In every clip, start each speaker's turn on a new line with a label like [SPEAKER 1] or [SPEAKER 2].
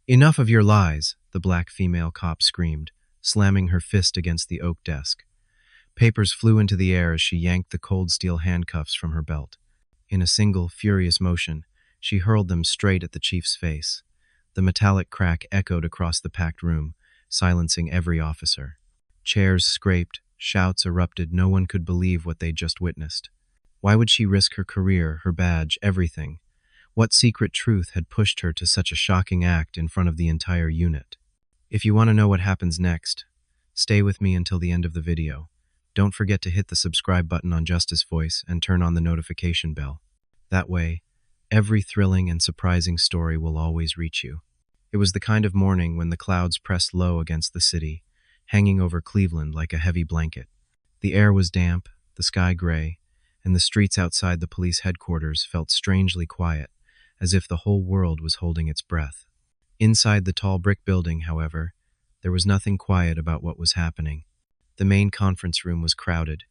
[SPEAKER 1] "Enough of your lies," the black female cop screamed, slamming her fist against the oak desk. Papers flew into the air as she yanked the cold steel handcuffs from her belt. In a single, furious motion, she hurled them straight at the chief's face. The metallic crack echoed across the packed room, silencing every officer. Chairs scraped, shouts erupted. No one could believe what they'd just witnessed. Why would she risk her career, her badge, everything? What secret truth had pushed her to such a shocking act in front of the entire unit? If you want to know what happens next, stay with me until the end of the video. Don't forget to hit the subscribe button on Justice Voice and turn on the notification bell. That way, every thrilling and surprising story will always reach you. It was the kind of morning when the clouds pressed low against the city, hanging over Cleveland like a heavy blanket. The air was damp, the sky gray, and the streets outside the police headquarters felt strangely quiet, as if the whole world was holding its breath. Inside the tall brick building, however, there was nothing quiet about what was happening. The main conference room was crowded,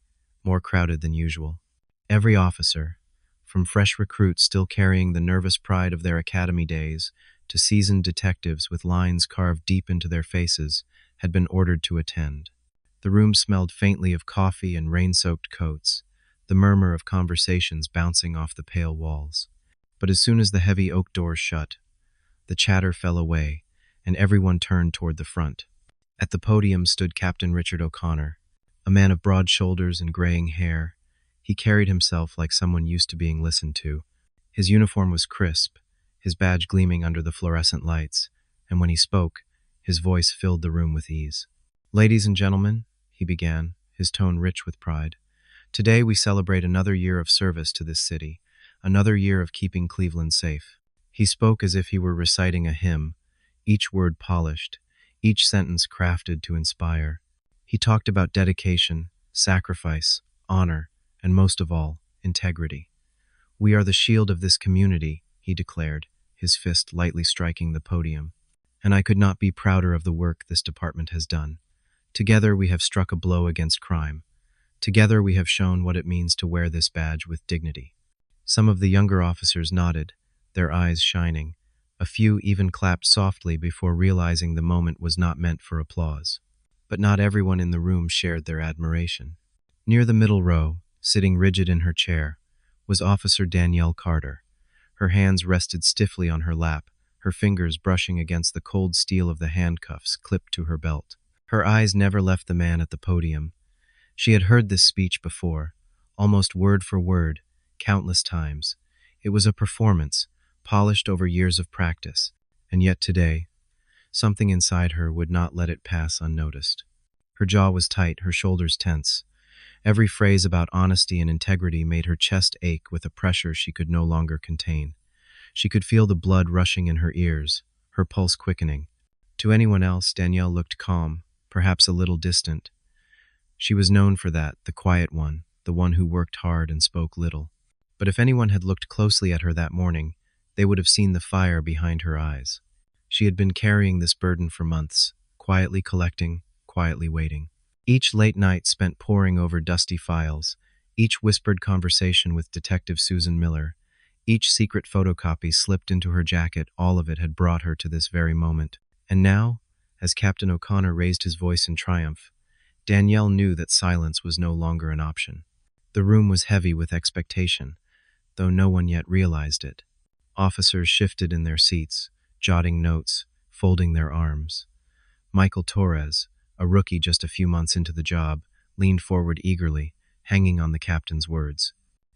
[SPEAKER 1] more crowded than usual. Every officer, from fresh recruits still carrying the nervous pride of their academy days to seasoned detectives with lines carved deep into their faces, had been ordered to attend. The room smelled faintly of coffee and rain-soaked coats, the murmur of conversations bouncing off the pale walls. But as soon as the heavy oak doors shut, the chatter fell away, and everyone turned toward the front. At the podium stood Captain Richard O'Connor, a man of broad shoulders and graying hair. He carried himself like someone used to being listened to. His uniform was crisp, his badge gleaming under the fluorescent lights, and when he spoke, his voice filled the room with ease. "Ladies and gentlemen," he began, his tone rich with pride, "today we celebrate another year of service to this city, another year of keeping Cleveland safe." He spoke as if he were reciting a hymn, each word polished, each sentence crafted to inspire. He talked about dedication, sacrifice, honor, and most of all, integrity. "We are the shield of this community," he declared, his fist lightly striking the podium. "And I could not be prouder of the work this department has done. Together we have struck a blow against crime. Together we have shown what it means to wear this badge with dignity." Some of the younger officers nodded, their eyes shining. A few even clapped softly before realizing the moment was not meant for applause. But not everyone in the room shared their admiration. Near the middle row, sitting rigid in her chair, was Officer Danielle Carter. Her hands rested stiffly on her lap, her fingers brushing against the cold steel of the handcuffs clipped to her belt. Her eyes never left the man at the podium. She had heard this speech before, almost word for word, countless times. It was a performance, polished over years of practice, and yet today, something inside her would not let it pass unnoticed. Her jaw was tight, her shoulders tense. Every phrase about honesty and integrity made her chest ache with a pressure she could no longer contain. She could feel the blood rushing in her ears, her pulse quickening. To anyone else, Danielle looked calm, perhaps a little distant. She was known for that, the quiet one, the one who worked hard and spoke little. But if anyone had looked closely at her that morning, they would have seen the fire behind her eyes. She had been carrying this burden for months, quietly collecting, quietly waiting. Each late night spent poring over dusty files, each whispered conversation with Detective Susan Miller, each secret photocopy slipped into her jacket, all of it had brought her to this very moment. And now, as Captain O'Connor raised his voice in triumph, Danielle knew that silence was no longer an option. The room was heavy with expectation, though no one yet realized it. Officers shifted in their seats, jotting notes, folding their arms. Michael Torres, a rookie just a few months into the job, leaned forward eagerly, hanging on the captain's words.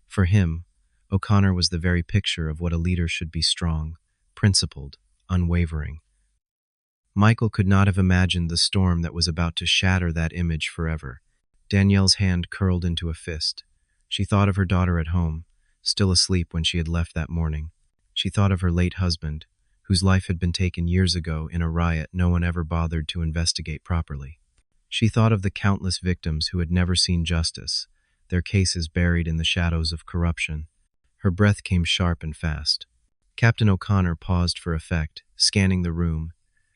[SPEAKER 1] For him, O'Connor was the very picture of what a leader should be: strong, principled, unwavering. Michael could not have imagined the storm that was about to shatter that image forever. Danielle's hand curled into a fist. She thought of her daughter at home, still asleep when she had left that morning. She thought of her late husband, whose life had been taken years ago in a riot no one ever bothered to investigate properly. She thought of the countless victims who had never seen justice, their cases buried in the shadows of corruption. Her breath came sharp and fast. Captain O'Connor paused for effect, scanning the room,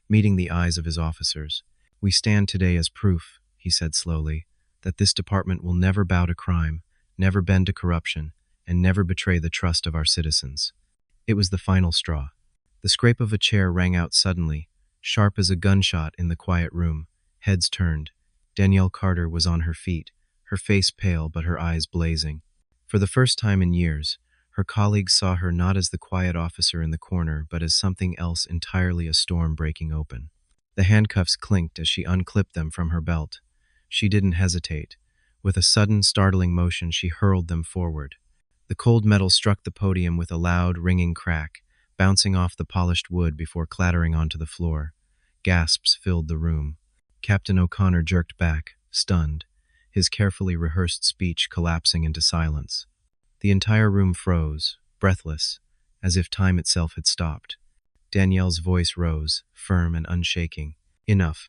[SPEAKER 1] meeting the eyes of his officers. "We stand today as proof," he said slowly, "that this department will never bow to crime, never bend to corruption, and never betray the trust of our citizens." It was the final straw. The scrape of a chair rang out suddenly, sharp as a gunshot in the quiet room. Heads turned. Danielle Carter was on her feet, her face pale but her eyes blazing. For the first time in years, her colleagues saw her not as the quiet officer in the corner, but as something else entirely, a storm breaking open. The handcuffs clinked as she unclipped them from her belt. She didn't hesitate. With a sudden, startling motion, she hurled them forward. The cold metal struck the podium with a loud, ringing crack, bouncing off the polished wood before clattering onto the floor. Gasps filled the room. Captain O'Connor jerked back, stunned, his carefully rehearsed speech collapsing into silence. The entire room froze, breathless, as if time itself had stopped. Danielle's voice rose, firm and unshaking. Enough.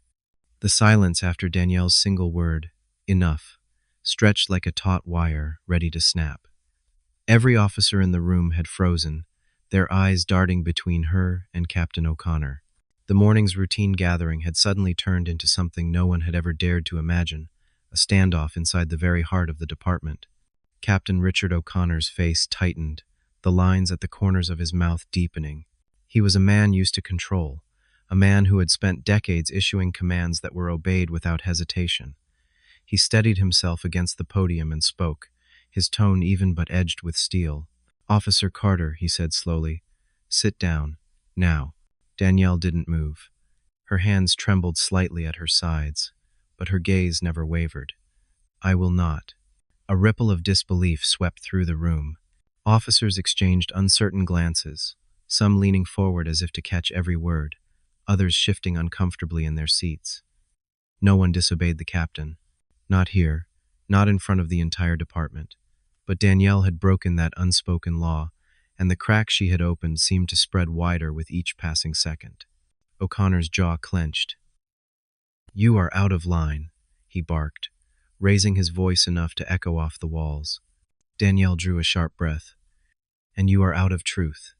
[SPEAKER 1] The silence after Danielle's single word, enough, stretched like a taut wire, ready to snap. Every officer in the room had frozen, their eyes darting between her and Captain O'Connor. The morning's routine gathering had suddenly turned into something no one had ever dared to imagine, a standoff inside the very heart of the department. Captain Richard O'Connor's face tightened, the lines at the corners of his mouth deepening. He was a man used to control, a man who had spent decades issuing commands that were obeyed without hesitation. He steadied himself against the podium and spoke, his tone even but edged with steel. "Officer Carter," he said slowly, "sit down, now." Danielle didn't move. Her hands trembled slightly at her sides, but her gaze never wavered. "I will not." A ripple of disbelief swept through the room. Officers exchanged uncertain glances, some leaning forward as if to catch every word, others shifting uncomfortably in their seats. No one disobeyed the captain. Not here, not in front of the entire department. But Danielle had broken that unspoken law, and the crack she had opened seemed to spread wider with each passing second. O'Connor's jaw clenched. "You are out of line," he barked, raising his voice enough to echo off the walls. Danielle drew a sharp breath. "And you are out of truth."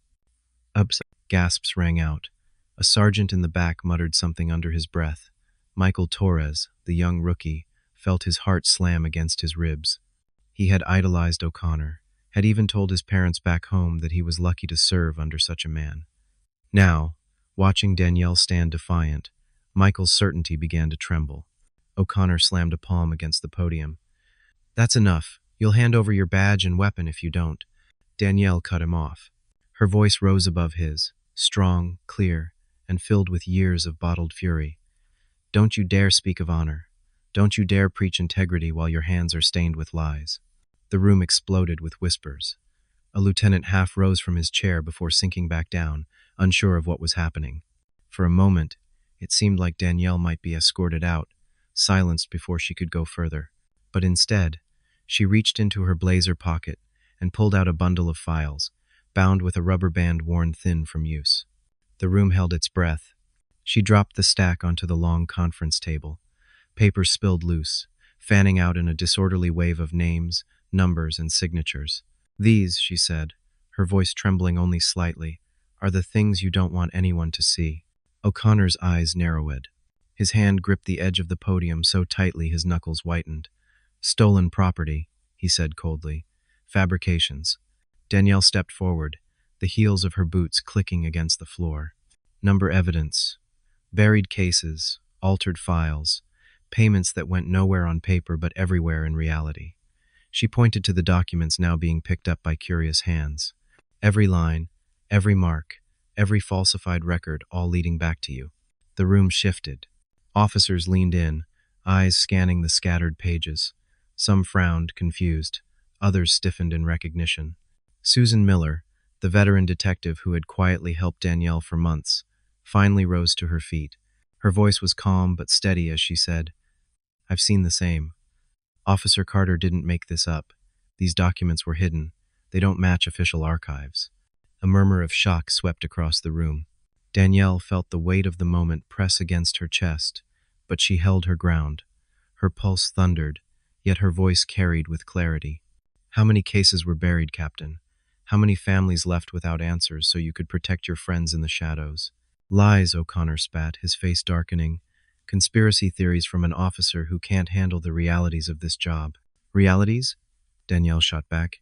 [SPEAKER 1] Gasps rang out. A sergeant in the back muttered something under his breath. Michael Torres, the young rookie, felt his heart slam against his ribs. He had idolized O'Connor, had even told his parents back home that he was lucky to serve under such a man. Now, watching Danielle stand defiant, Michael's certainty began to tremble. O'Connor slammed a palm against the podium. "That's enough. You'll hand over your badge and weapon if you don't." Danielle cut him off. Her voice rose above his, strong, clear, and filled with years of bottled fury. "Don't you dare speak of honor. Don't you dare preach integrity while your hands are stained with lies." The room exploded with whispers. A lieutenant half rose from his chair before sinking back down, unsure of what was happening. For a moment, it seemed like Danielle might be escorted out, silenced before she could go further. But instead, she reached into her blazer pocket and pulled out a bundle of files, bound with a rubber band worn thin from use. The room held its breath. She dropped the stack onto the long conference table. Papers spilled loose, fanning out in a disorderly wave of names, numbers, and signatures. "These," she said, her voice trembling only slightly, "are the things you don't want anyone to see." O'Connor's eyes narrowed. His hand gripped the edge of the podium so tightly his knuckles whitened. "Stolen property," he said coldly. "Fabrications." Danielle stepped forward, the heels of her boots clicking against the floor. "Number evidence. Buried cases, altered files, payments that went nowhere on paper but everywhere in reality." She pointed to the documents now being picked up by curious hands. "Every line, every mark, every falsified record, all leading back to you." The room shifted. Officers leaned in, eyes scanning the scattered pages. Some frowned, confused. Others stiffened in recognition. Susan Miller, the veteran detective who had quietly helped Danielle for months, finally rose to her feet. Her voice was calm but steady as she said, "I've seen the same. Officer Carter didn't make this up. These documents were hidden. They don't match official archives." A murmur of shock swept across the room. Danielle felt the weight of the moment press against her chest, but she held her ground. Her pulse thundered, yet her voice carried with clarity. "How many cases were buried, Captain? How many families left without answers so you could protect your friends in the shadows?" "Lies," O'Connor spat, his face darkening. "Conspiracy theories from an officer who can't handle the realities of this job." "Realities?" Danielle shot back.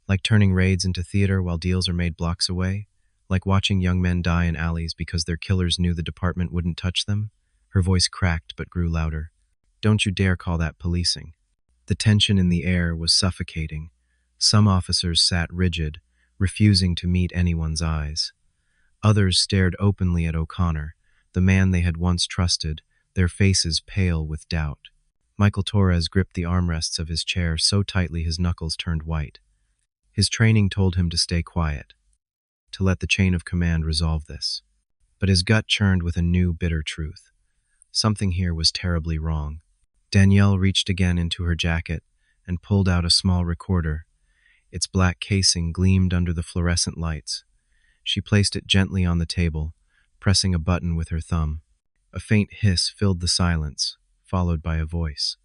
[SPEAKER 1] "Like turning raids into theater while deals are made blocks away?" like watching young men die in alleys because their killers knew the department wouldn't touch them. Her voice cracked but grew louder. Don't you dare call that policing. The tension in the air was suffocating. Some officers sat rigid, refusing to meet anyone's eyes. Others stared openly at O'Connor, the man they had once trusted, their faces pale with doubt. Michael Torres gripped the armrests of his chair so tightly his knuckles turned white. His training told him to stay quiet, to let the chain of command resolve this. But his gut churned with a new, bitter truth. Something here was terribly wrong. Danielle reached again into her jacket and pulled out a small recorder. Its black casing gleamed under the fluorescent lights. She placed it gently on the table, pressing a button with her thumb. A faint hiss filled the silence, followed by a voice.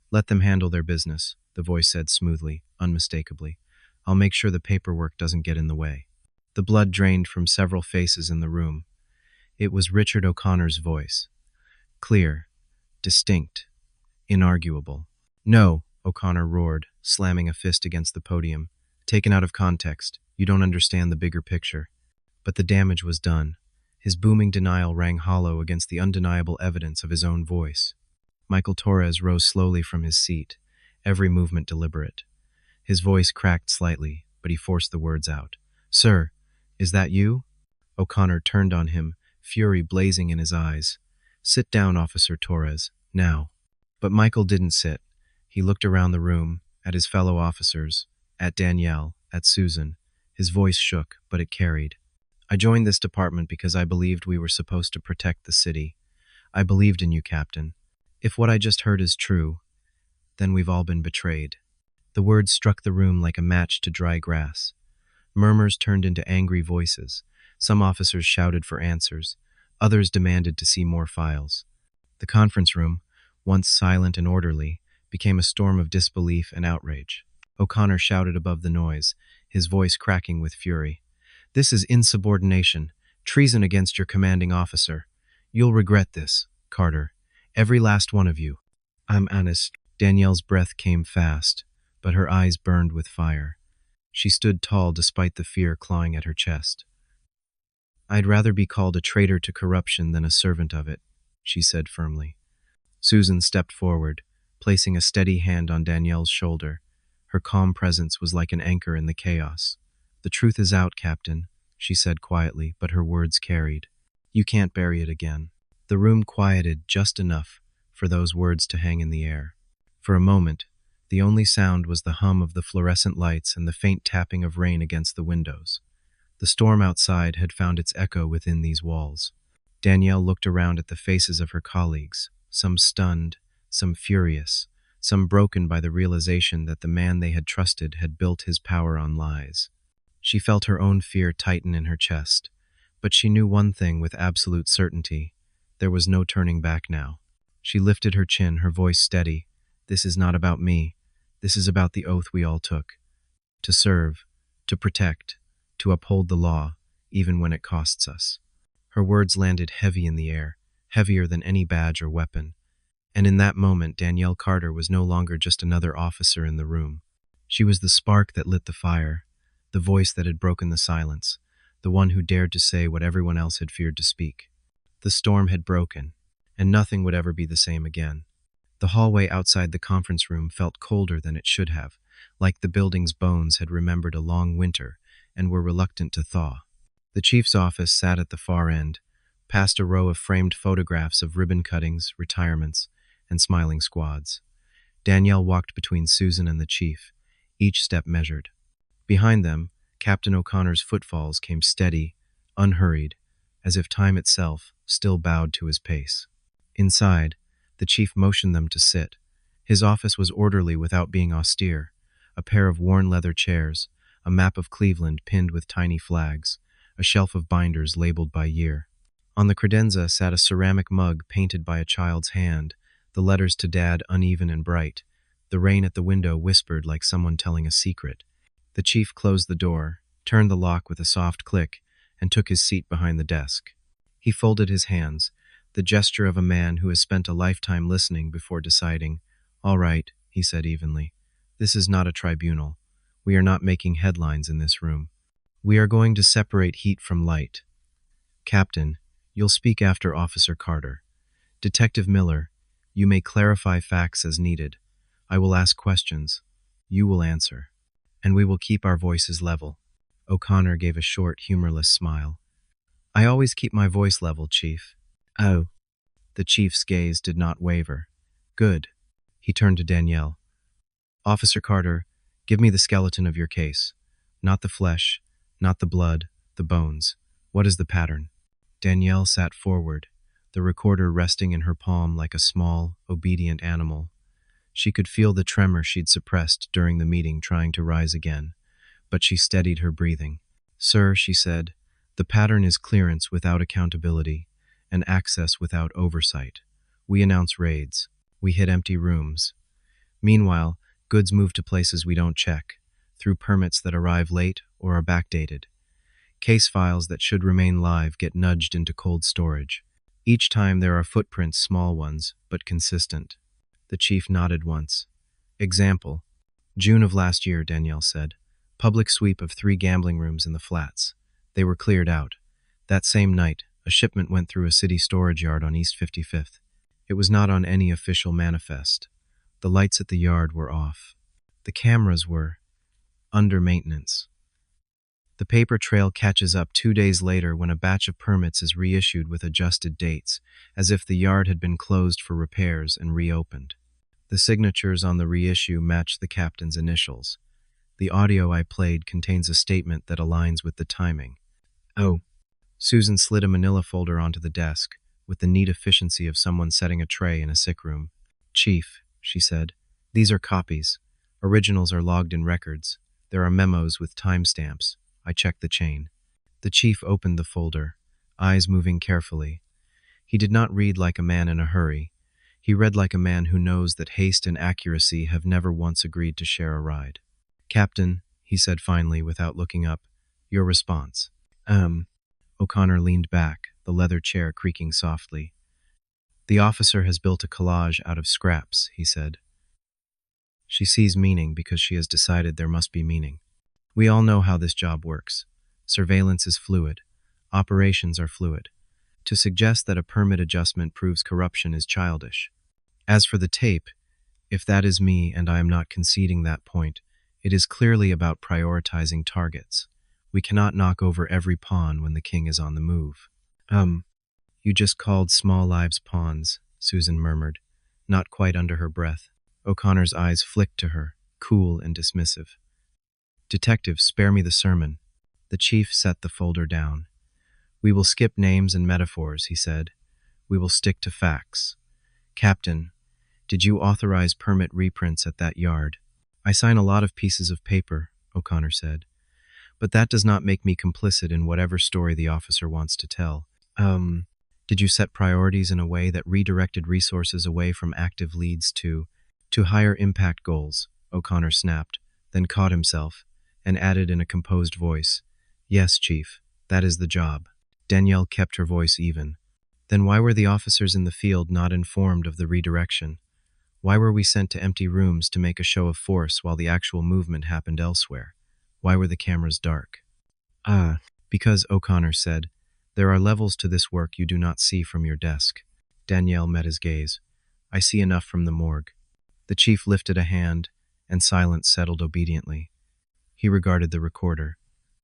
[SPEAKER 1] Let them handle their business, the voice said smoothly, unmistakably. I'll make sure the paperwork doesn't get in the way. The blood drained from several faces in the room. It was Richard O'Connor's voice. Clear, distinct, inarguable. No, O'Connor roared, slamming a fist against the podium. Taken out of context, you don't understand the bigger picture. But the damage was done. His booming denial rang hollow against the undeniable evidence of his own voice. Michael Torres rose slowly from his seat, every movement deliberate. His voice cracked slightly, but he forced the words out. Sir, is that you? O'Connor turned on him, fury blazing in his eyes. Sit down, Officer Torres, now. But Michael didn't sit. He looked around the room, at his fellow officers, at Danielle, at Susan. His voice shook, but it carried. I joined this department because I believed we were supposed to protect the city. I believed in you, Captain. If what I just heard is true, then we've all been betrayed. The words struck the room like a match to dry grass. Murmurs turned into angry voices. Some officers shouted for answers. Others demanded to see more files. The conference room, once silent and orderly, became a storm of disbelief and outrage. O'Connor shouted above the noise, his voice cracking with fury. This is insubordination, treason against your commanding officer. You'll regret this, Carter. Every last one of you. I'm honest. Danielle's breath came fast, but her eyes burned with fire. She stood tall despite the fear clawing at her chest. I'd rather be called a traitor to corruption than a servant of it, she said firmly. Susan stepped forward, placing a steady hand on Danielle's shoulder. Her calm presence was like an anchor in the chaos. The truth is out, Captain, she said quietly, but her words carried. You can't bury it again. The room quieted just enough for those words to hang in the air. For a moment, the only sound was the hum of the fluorescent lights and the faint tapping of rain against the windows. The storm outside had found its echo within these walls. Danielle looked around at the faces of her colleagues, some stunned, some furious, some broken by the realization that the man they had trusted had built his power on lies. She felt her own fear tighten in her chest, but she knew one thing with absolute certainty. There was no turning back now. She lifted her chin, her voice steady. This is not about me. This is about the oath we all took. To serve, to protect, to uphold the law, even when it costs us. Her words landed heavy in the air, heavier than any badge or weapon. And in that moment, Danielle Carter was no longer just another officer in the room. She was the spark that lit the fire, the voice that had broken the silence, the one who dared to say what everyone else had feared to speak. The storm had broken, and nothing would ever be the same again. The hallway outside the conference room felt colder than it should have, like the building's bones had remembered a long winter and were reluctant to thaw. The chief's office sat at the far end, past a row of framed photographs of ribbon cuttings, retirements, and smiling squads. Danielle walked between Susan and the chief, each step measured. Behind them, Captain O'Connor's footfalls came steady, unhurried, as if time itself still bowed to his pace. Inside, the chief motioned them to sit. His office was orderly without being austere. A pair of worn leather chairs, a map of Cleveland pinned with tiny flags, a shelf of binders labeled by year. On the credenza sat a ceramic mug painted by a child's hand, the letters to Dad uneven and bright. The rain at the window whispered like someone telling a secret. The chief closed the door, turned the lock with a soft click, and took his seat behind the desk. He folded his hands, the gesture of a man who has spent a lifetime listening before deciding. All right, he said evenly. This is not a tribunal. We are not making headlines in this room. We are going to separate heat from light. Captain, you'll speak after Officer Carter. Detective Miller, you may clarify facts as needed. I will ask questions. You will answer. And we will keep our voices level. O'Connor gave a short, humorless smile. I always keep my voice level, Chief. Oh. The chief's gaze did not waver. Good. He turned to Danielle. Officer Carter, give me the skeleton of your case. Not the flesh, not the blood, the bones. What is the pattern? Danielle sat forward, the recorder resting in her palm like a small, obedient animal. She could feel the tremor she'd suppressed during the meeting trying to rise again, but she steadied her breathing. Sir, she said, the pattern is clearance without accountability and access without oversight. We announce raids. We hit empty rooms. Meanwhile, goods move to places we don't check, through permits that arrive late or are backdated. Case files that should remain live get nudged into cold storage. Each time there are footprints, small ones, but consistent. The chief nodded once. Example. June of last year, Danielle said. Public sweep of 3 gambling rooms in the flats. They were cleared out. That same night, a shipment went through a city storage yard on East 55th. It was not on any official manifest. The lights at the yard were off. The cameras were under maintenance. The paper trail catches up 2 days later when a batch of permits is reissued with adjusted dates, as if the yard had been closed for repairs and reopened. The signatures on the reissue match the captain's initials. The audio I played contains a statement that aligns with the timing. Oh. Susan slid a manila folder onto the desk, with the neat efficiency of someone setting a tray in a sick room. Chief, she said, these are copies. Originals are logged in records. There are memos with timestamps. I checked the chain. The chief opened the folder, eyes moving carefully. He did not read like a man in a hurry. He read like a man who knows that haste and accuracy have never once agreed to share a ride. Captain, he said finally without looking up, your response. O'Connor leaned back, the leather chair creaking softly. The officer has built a collage out of scraps, he said. She sees meaning because she has decided there must be meaning. We all know how this job works. Surveillance is fluid. Operations are fluid. To suggest that a permit adjustment proves corruption is childish. As for the tape, if that is me and I am not conceding that point, it is clearly about prioritizing targets. We cannot knock over every pawn when the king is on the move. You just called small lives pawns, Susan murmured, not quite under her breath. O'Connor's eyes flicked to her, cool and dismissive. Detective, spare me the sermon. The chief set the folder down. We will skip names and metaphors, he said. We will stick to facts. Captain, did you authorize permit reprints at that yard? I sign a lot of pieces of paper, O'Connor said. But that does not make me complicit in whatever story the officer wants to tell. Did you set priorities in a way that redirected resources away from active leads to higher impact goals? O'Connor snapped, then caught himself, and added in a composed voice, Yes, Chief, that is the job. Danielle kept her voice even. Then why were the officers in the field not informed of the redirection? Why were we sent to empty rooms to make a show of force while the actual movement happened elsewhere? Why were the cameras dark? Because, O'Connor said, there are levels to this work you do not see from your desk. Danielle met his gaze. I see enough from the morgue. The chief lifted a hand, and silence settled obediently. He regarded the recorder.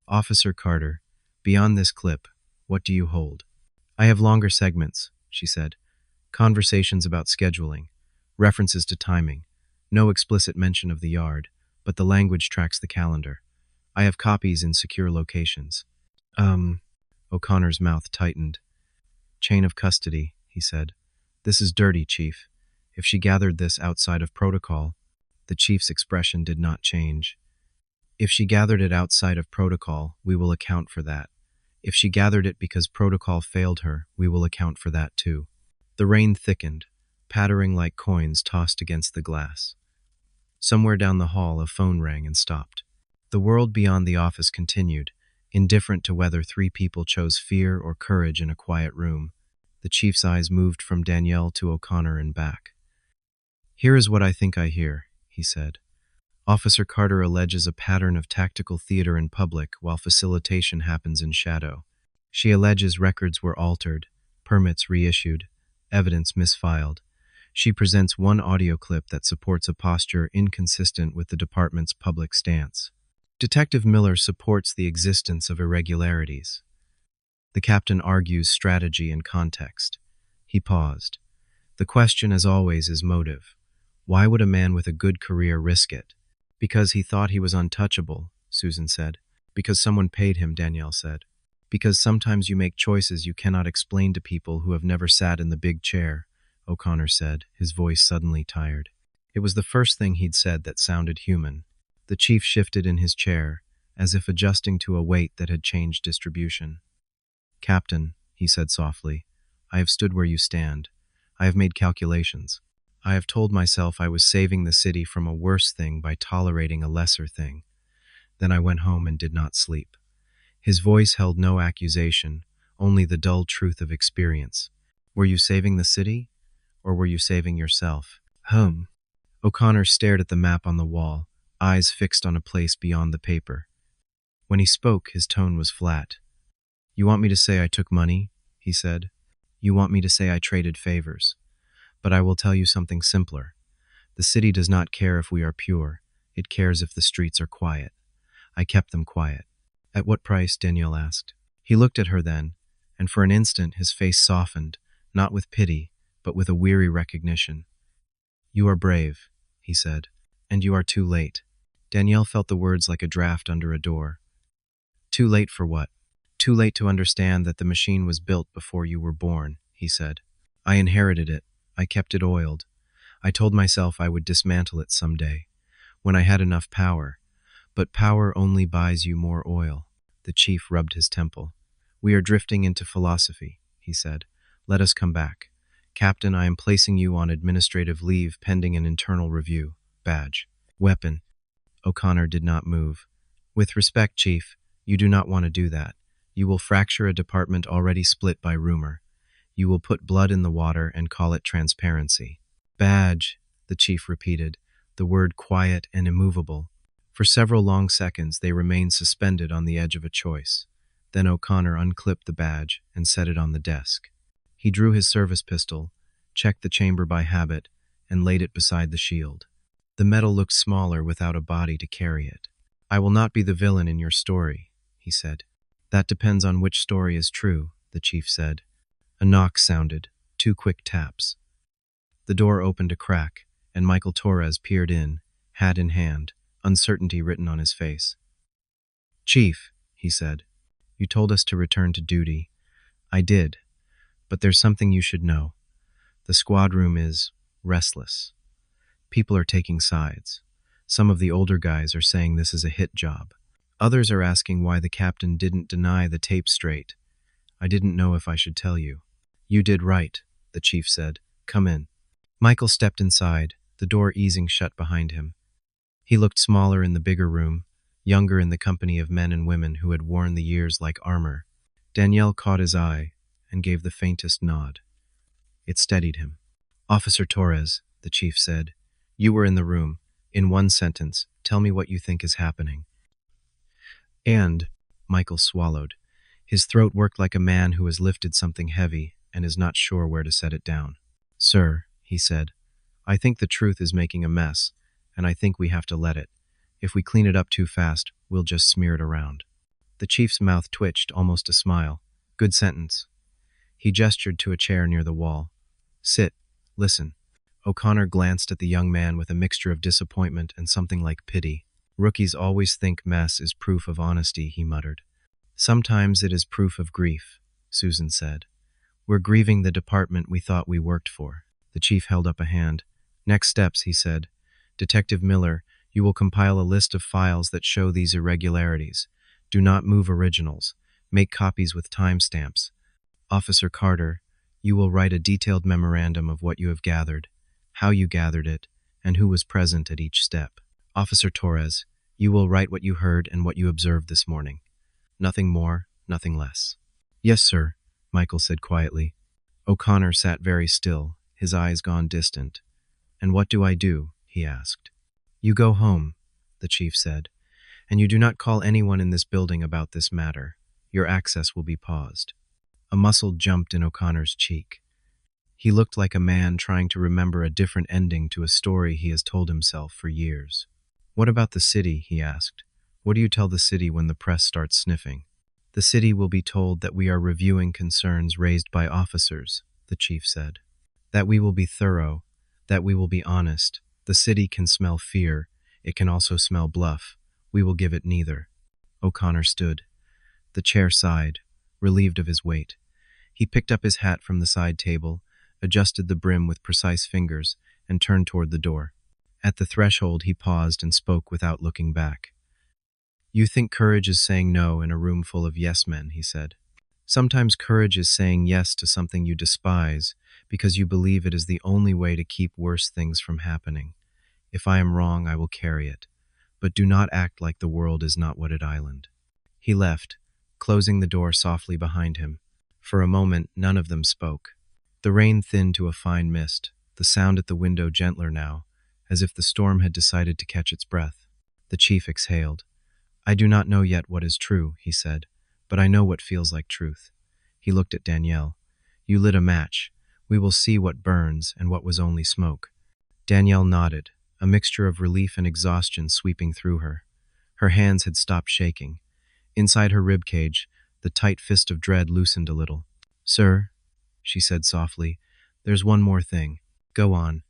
[SPEAKER 1] Officer Carter, beyond this clip, what do you hold? I have longer segments, she said. Conversations about scheduling, references to timing, no explicit mention of the yard, but the language tracks the calendar. I have copies in secure locations. O'Connor's mouth tightened. Chain of custody, he said. This is dirty, Chief. If she gathered this outside of protocol, the chief's expression did not change. If she gathered it outside of protocol, we will account for that. If she gathered it because protocol failed her, we will account for that too. The rain thickened, pattering like coins tossed against the glass. Somewhere down the hall, a phone rang and stopped. The world beyond the office continued, indifferent to whether 3 people chose fear or courage in a quiet room. The chief's eyes moved from Danielle to O'Connor and back. Here is what I think I hear, he said. Officer Carter alleges a pattern of tactical theater in public while facilitation happens in shadow. She alleges records were altered, permits reissued, evidence misfiled. She presents one audio clip that supports a posture inconsistent with the department's public stance. Detective Miller supports the existence of irregularities. The captain argues strategy and context. He paused. The question, as always, is motive. Why would a man with a good career risk it? Because he thought he was untouchable, Susan said. Because someone paid him, Danielle said. Because sometimes you make choices you cannot explain to people who have never sat in the big chair, O'Connor said, his voice suddenly tired. It was the first thing he'd said that sounded human. The chief shifted in his chair, as if adjusting to a weight that had changed distribution. Captain, he said softly, I have stood where you stand. I have made calculations. I have told myself I was saving the city from a worse thing by tolerating a lesser thing. Then I went home and did not sleep. His voice held no accusation, only the dull truth of experience. Were you saving the city? Or were you saving yourself? Home. O'Connor stared at the map on the wall, eyes fixed on a place beyond the paper. When he spoke, his tone was flat. You want me to say I took money? He said. You want me to say I traded favors. But I will tell you something simpler. The city does not care if we are pure. It cares if the streets are quiet. I kept them quiet. At what price? Danielle asked. He looked at her then, and for an instant his face softened, not with pity, but with a weary recognition. You are brave, he said, and you are too late. Danielle felt the words like a draft under a door. Too late for what? Too late to understand that the machine was built before you were born, he said. I inherited it. I kept it oiled. I told myself I would dismantle it someday, when I had enough power. But power only buys you more oil. The chief rubbed his temple. We are drifting into philosophy, he said. Let us come back. Captain, I am placing you on administrative leave pending an internal review. Badge. Weapon. O'Connor did not move. With respect, Chief, you do not want to do that. You will fracture a department already split by rumor. You will put blood in the water and call it transparency. Badge, the chief repeated, the word quiet and immovable. For several long seconds they remained suspended on the edge of a choice. Then O'Connor unclipped the badge and set it on the desk. He drew his service pistol, checked the chamber by habit, and laid it beside the shield. The metal looked smaller without a body to carry it. I will not be the villain in your story, he said. That depends on which story is true, the chief said. A knock sounded, 2 quick taps. The door opened a crack, and Michael Torres peered in, hat in hand, uncertainty written on his face. Chief, he said, you told us to return to duty. I did, but there's something you should know. The squad room is restless. People are taking sides. Some of the older guys are saying this is a hit job. Others are asking why the captain didn't deny the tape straight. I didn't know if I should tell you. You did right, the chief said. Come in. Michael stepped inside, the door easing shut behind him. He looked smaller in the bigger room, younger in the company of men and women who had worn the years like armor. Danielle caught his eye and gave the faintest nod. It steadied him. Officer Torres, the chief said, you were in the room. In one sentence, tell me what you think is happening. And, Michael swallowed. His throat worked like a man who has lifted something heavy and is not sure where to set it down. Sir, he said, I think the truth is making a mess, and I think we have to let it. If we clean it up too fast, we'll just smear it around. The chief's mouth twitched, almost a smile. Good sentence. He gestured to a chair near the wall. Sit. Listen. O'Connor glanced at the young man with a mixture of disappointment and something like pity. Rookies always think mess is proof of honesty, he muttered. Sometimes it is proof of grief, Susan said. We're grieving the department we thought we worked for. The chief held up a hand. Next steps, he said. Detective Miller, you will compile a list of files that show these irregularities. Do not move originals. Make copies with timestamps. Officer Carter, you will write a detailed memorandum of what you have gathered, how you gathered it, and who was present at each step. Officer Torres, you will write what you heard and what you observed this morning. Nothing more, nothing less. Yes, sir, Michael said quietly. O'Connor sat very still, his eyes gone distant. And what do I do? He asked. You go home. the chief said, and you do not call anyone in this building about this matter. Your access will be paused. A muscle jumped in O'Connor's cheek. He looked like a man trying to remember a different ending to a story he has told himself for years. What about the city? He asked. What do you tell the city when the press starts sniffing? The city will be told that we are reviewing concerns raised by officers, the chief said. That we will be thorough, that we will be honest. The city can smell fear, it can also smell bluff. We will give it neither. O'Connor stood. The chair sighed, relieved of his weight. He picked up his hat from the side table, adjusted the brim with precise fingers, and turned toward the door. At the threshold he paused and spoke without looking back. You think courage is saying no in a room full of yes-men, he said. Sometimes courage is saying yes to something you despise because you believe it is the only way to keep worse things from happening. If I am wrong, I will carry it. But do not act like the world is not Wooded Island. He left, closing the door softly behind him. For a moment, none of them spoke. The rain thinned to a fine mist, the sound at the window gentler now, as if the storm had decided to catch its breath. The chief exhaled. I do not know yet what is true, he said, but I know what feels like truth. He looked at Danielle. You lit a match. We will see what burns and what was only smoke. Danielle nodded, a mixture of relief and exhaustion sweeping through her. Her hands had stopped shaking. Inside her ribcage, the tight fist of dread loosened a little. Sir, she said softly, there's one more thing. Go on.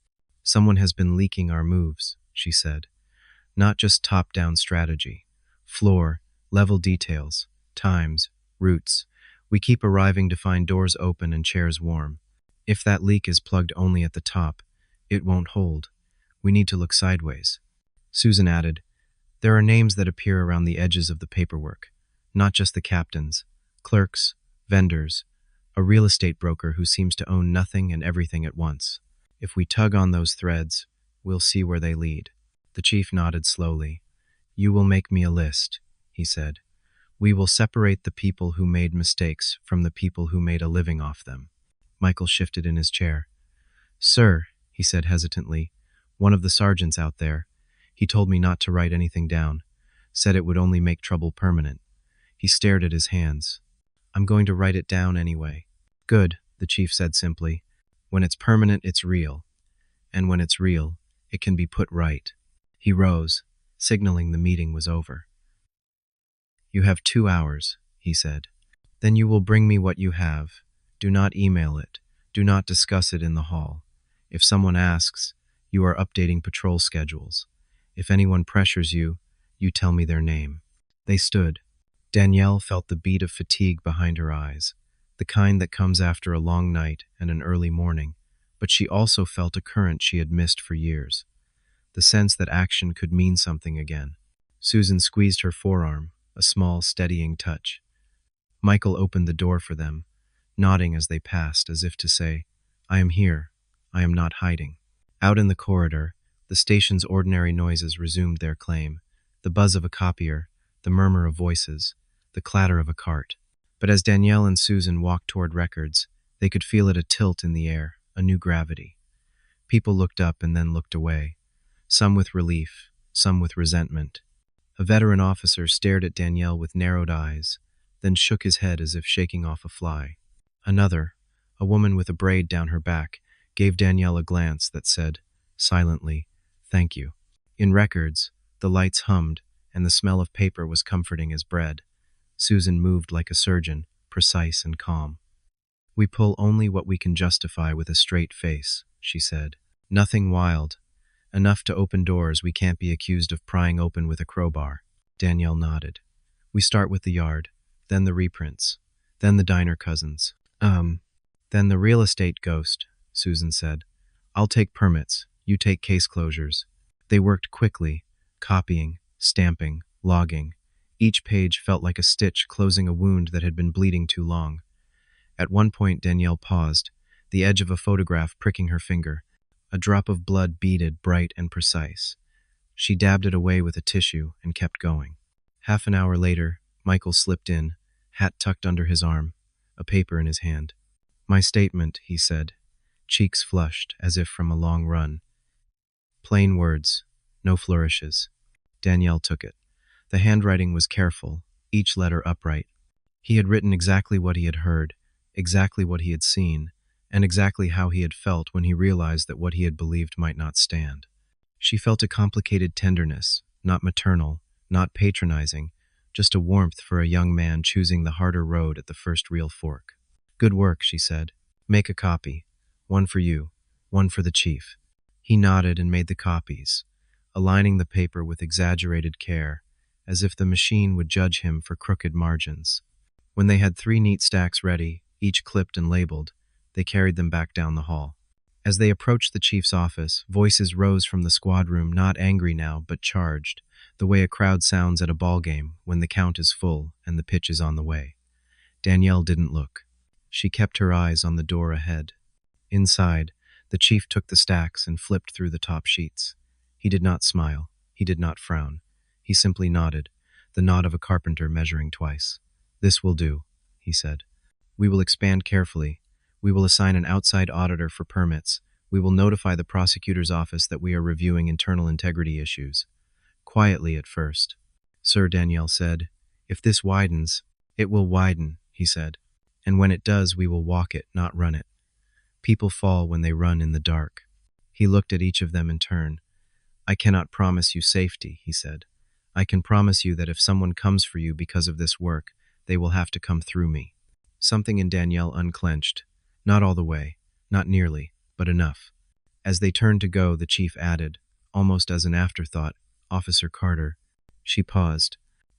[SPEAKER 1] Someone has been leaking our moves, she said. Not just top-down strategy. Floor, level details, times, routes. We keep arriving to find doors open and chairs warm. If that leak is plugged only at the top, it won't hold. We need to look sideways. Susan added, there are names that appear around the edges of the paperwork, not just the captains, clerks, vendors, a real estate broker who seems to own nothing and everything at once. If we tug on those threads, we'll see where they lead. The chief nodded slowly. You will make me a list, he said. We will separate the people who made mistakes from the people who made a living off them. Michael shifted in his chair. Sir, he said hesitantly, one of the sergeants out there. He told me not to write anything down, said it would only make trouble permanent. He stared at his hands. I'm going to write it down anyway. Good, the chief said simply. When it's permanent, it's real. And when it's real, it can be put right. He rose, signaling the meeting was over. You have 2 hours, he said. Then you will bring me what you have. Do not email it. Do not discuss it in the hall. If someone asks, you are updating patrol schedules. If anyone pressures you, you tell me their name. They stood. Danielle felt the beat of fatigue behind her eyes, the kind that comes after a long night and an early morning, but she also felt a current she had missed for years. The sense that action could mean something again. Susan squeezed her forearm, a small, steadying touch. Michael opened the door for them, nodding as they passed, as if to say, I am here. I am not hiding. Out in the corridor, the station's ordinary noises resumed their claim, the buzz of a copier, the murmur of voices, the clatter of a cart. But as Danielle and Susan walked toward Records, they could feel it a tilt in the air, a new gravity. People looked up and then looked away, some with relief, some with resentment. A veteran officer stared at Danielle with narrowed eyes, then shook his head as if shaking off a fly. Another, a woman with a braid down her back, gave Danielle a glance that said, silently, thank you. In Records, the lights hummed, and the smell of paper was comforting as bread. Susan moved like a surgeon, precise and calm. We pull only what we can justify with a straight face, she said. Nothing wild. Enough to open doors we can't be accused of prying open with a crowbar. Danielle nodded. We start with the yard, then the reprints, then the diner cousins. Then the real estate ghost, Susan said. I'll take permits, you take case closures. They worked quickly, copying, stamping, logging. Each page felt like a stitch closing a wound that had been bleeding too long. At one point Danielle paused, the edge of a photograph pricking her finger. A drop of blood beaded, bright and precise. She dabbed it away with a tissue and kept going. Half an hour later, Michael slipped in, hat tucked under his arm, a paper in his hand. My statement, he said, cheeks flushed as if from a long run. Plain words, no flourishes. Danielle took it. The handwriting was careful, each letter upright. He had written exactly what he had heard, exactly what he had seen, and exactly how he had felt when he realized that what he had believed might not stand. She felt a complicated tenderness, not maternal, not patronizing, just a warmth for a young man choosing the harder road at the first real fork. "Good work," she said. "Make a copy. One for you, one for the chief." He nodded and made the copies, aligning the paper with exaggerated care, as if the machine would judge him for crooked margins. When they had 3 neat stacks ready, each clipped and labeled, they carried them back down the hall. As they approached the chief's office, voices rose from the squad room, not angry now, but charged, the way a crowd sounds at a ball game when the count is full and the pitch is on the way. Danielle didn't look. She kept her eyes on the door ahead. Inside, the chief took the stacks and flipped through the top sheets. He did not smile. He did not frown. He simply nodded, the nod of a carpenter measuring twice. "This will do," he said. "We will expand carefully. We will assign an outside auditor for permits. We will notify the prosecutor's office that we are reviewing internal integrity issues." Quietly at first. "Sir," Danielle said, "if this widens, it will widen," he said. "And when it does, we will walk it, not run it. People fall when they run in the dark." He looked at each of them in turn. "I cannot promise you safety," he said. "I can promise you that if someone comes for you because of this work, they will have to come through me." Something in Danielle unclenched. Not all the way, not nearly, but enough. As they turned to go, the chief added, almost as an afterthought, "Officer Carter." She paused.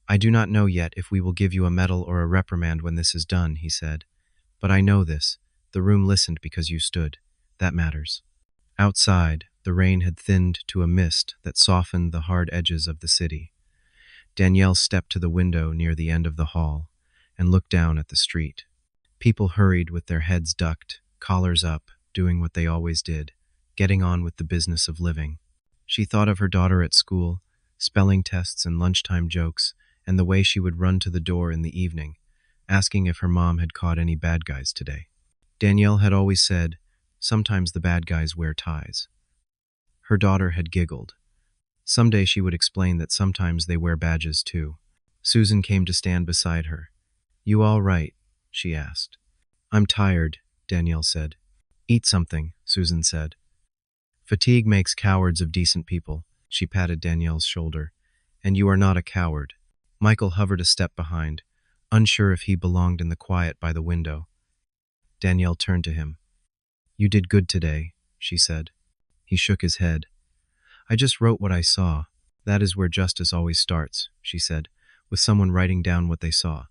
[SPEAKER 1] "I do not know yet if we will give you a medal or a reprimand when this is done," he said. "But I know this. The room listened because you stood. That matters." Outside, the rain had thinned to a mist that softened the hard edges of the city. Danielle stepped to the window near the end of the hall and looked down at the street. People hurried with their heads ducked, collars up, doing what they always did, getting on with the business of living. She thought of her daughter at school, spelling tests and lunchtime jokes, and the way she would run to the door in the evening, asking if her mom had caught any bad guys today. Danielle had always said, "Sometimes the bad guys wear ties." Her daughter had giggled. Someday she would explain that sometimes they wear badges too. Susan came to stand beside her. "You all right?" she asked. "I'm tired," Danielle said. "Eat something," Susan said. "Fatigue makes cowards of decent people," she patted Danielle's shoulder. "And you are not a coward." Michael hovered a step behind, unsure if he belonged in the quiet by the window. Danielle turned to him. "You did good today," she said. He shook his head. "I just wrote what I saw. That is where justice always starts," she said, with someone writing down what they saw.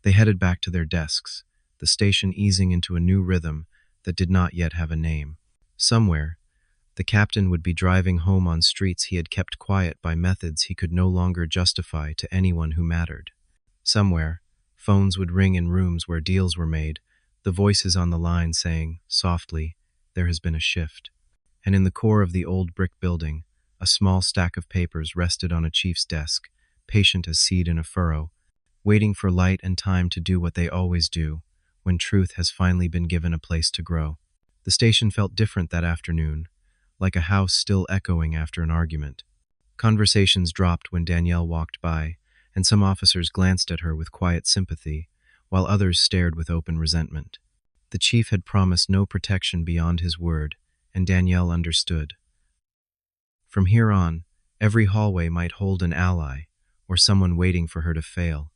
[SPEAKER 1] They headed back to their desks, the station easing into a new rhythm that did not yet have a name. Somewhere, the captain would be driving home on streets he had kept quiet by methods he could no longer justify to anyone who mattered. Somewhere, phones would ring in rooms where deals were made, the voices on the line saying, softly, "There has been a shift." And in the core of the old brick building, a small stack of papers rested on a chief's desk, patient as seed in a furrow, waiting for light and time to do what they always do, when truth has finally been given a place to grow. The station felt different that afternoon, like a house still echoing after an argument. Conversations dropped when Danielle walked by, and some officers glanced at her with quiet sympathy, while others stared with open resentment. The chief had promised no protection beyond his word, and Danielle understood. From here on, every hallway might hold an ally, or someone waiting for her to fail.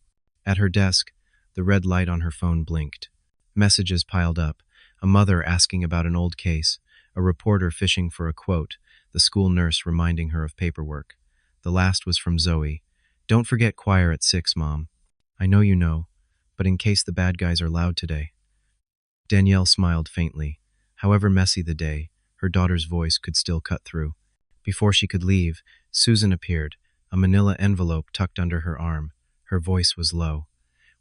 [SPEAKER 1] At her desk, the red light on her phone blinked. Messages piled up, a mother asking about an old case, a reporter fishing for a quote, the school nurse reminding her of paperwork. The last was from Zoe. "Don't forget choir at 6, Mom. I know you know, but in case the bad guys are loud today." Danielle smiled faintly. However messy the day, her daughter's voice could still cut through. Before she could leave, Susan appeared, a manila envelope tucked under her arm. Her voice was low.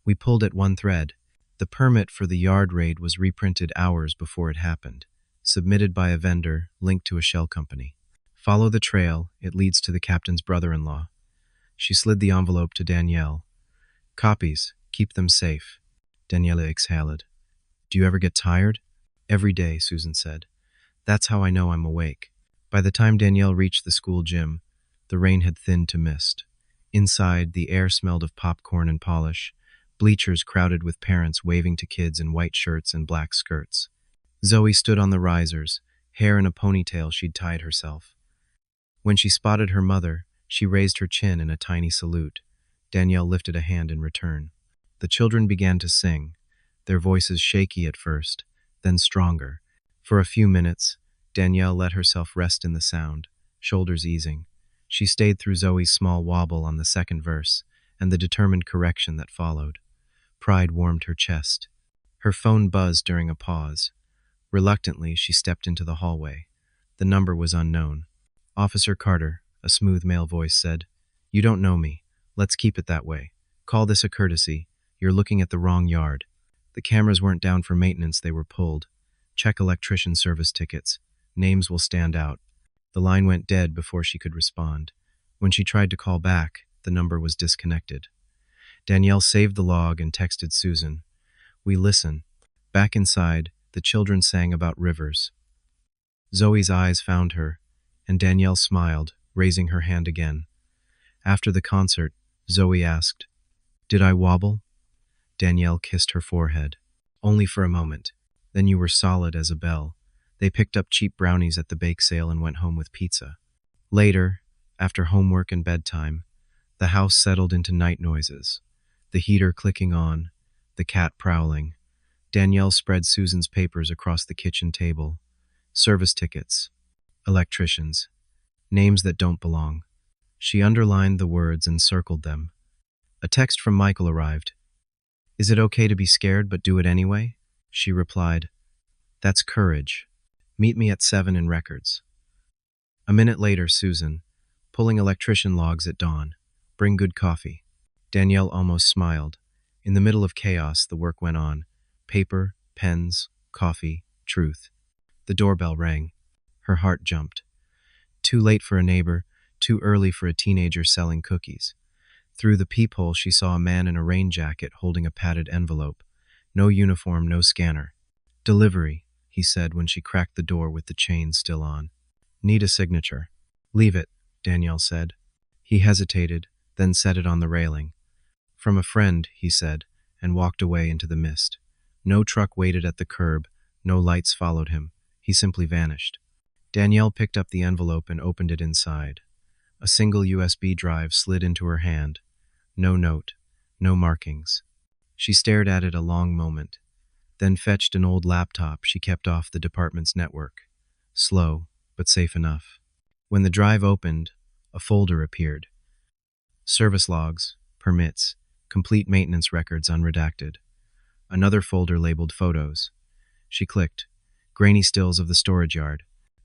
[SPEAKER 1] "We pulled at one thread. The permit for the yard raid was reprinted hours before it happened, submitted by a vendor linked to a shell company. Follow the trail, it leads to the captain's brother-in-law." She slid the envelope to Danielle. "Copies, keep them safe." Danielle exhaled. "Do you ever get tired?" "Every day," Susan said. "That's how I know I'm awake." By the time Danielle reached the school gym, The rain had thinned to mist. Inside, the air smelled of popcorn and polish, bleachers crowded with parents waving to kids in white shirts and black skirts. Zoe stood on the risers, hair in a ponytail she'd tied herself. When she spotted her mother, she raised her chin in a tiny salute. Danielle lifted a hand in return. The children began to sing, their voices shaky at first, then stronger. For a few minutes, Danielle let herself rest in the sound, shoulders easing. She stayed through Zoe's small wobble on the second verse, and the determined correction that followed. Pride warmed her chest. Her phone buzzed during a pause. Reluctantly, she stepped into the hallway. The number was unknown. Officer Carter, a smooth male voice said, "You don't know me. Let's keep it that way. Call this a courtesy. You're looking at the wrong yard." The cameras weren't down for maintenance, they were pulled. Check electrician service tickets. Names will stand out. The line went dead before she could respond. When she tried to call back, the number was disconnected. Danielle saved the log and texted Susan. "We listen." Back inside, the children sang about rivers. Zoe's eyes found her, and Danielle smiled, raising her hand again. After the concert, Zoe asked, "Did I wobble?" Danielle kissed her forehead. "Only for a moment. Then you were solid as a bell." They picked up cheap brownies at the bake sale and went home with pizza. Later, after homework and bedtime, the house settled into night noises. The heater clicking on, the cat prowling. Danielle spread Susan's papers across the kitchen table. Service tickets. Electricians. Names that don't belong. She underlined the words and circled them. A text from Michael arrived. "Is it okay to be scared but do it anyway?" She replied, "That's courage. Meet me at 7 in Records." A minute later, Susan, pulling electrician logs at dawn. "Bring good coffee." Danielle almost smiled. In the middle of chaos, the work went on. Paper, pens, coffee, truth. The doorbell rang. Her heart jumped. Too late for a neighbor, too early for a teenager selling cookies. Through the peephole, she saw a man in a rain jacket holding a padded envelope. No uniform, no scanner. "Delivery," he said when she cracked the door with the chain still on. "Need a signature." "Leave it," Danielle said. He hesitated, then set it on the railing. "From a friend," he said, and walked away into the mist. No truck waited at the curb, no lights followed him. He simply vanished. Danielle picked up the envelope and opened it inside. A single USB drive slid into her hand. No note, no markings. She stared at it a long moment, then fetched an old laptop she kept off the department's network. Slow, but safe enough. When the drive opened, a folder appeared. Service logs, permits, complete maintenance records unredacted. Another folder labeled photos. She clicked. Grainy stills of the storage yard.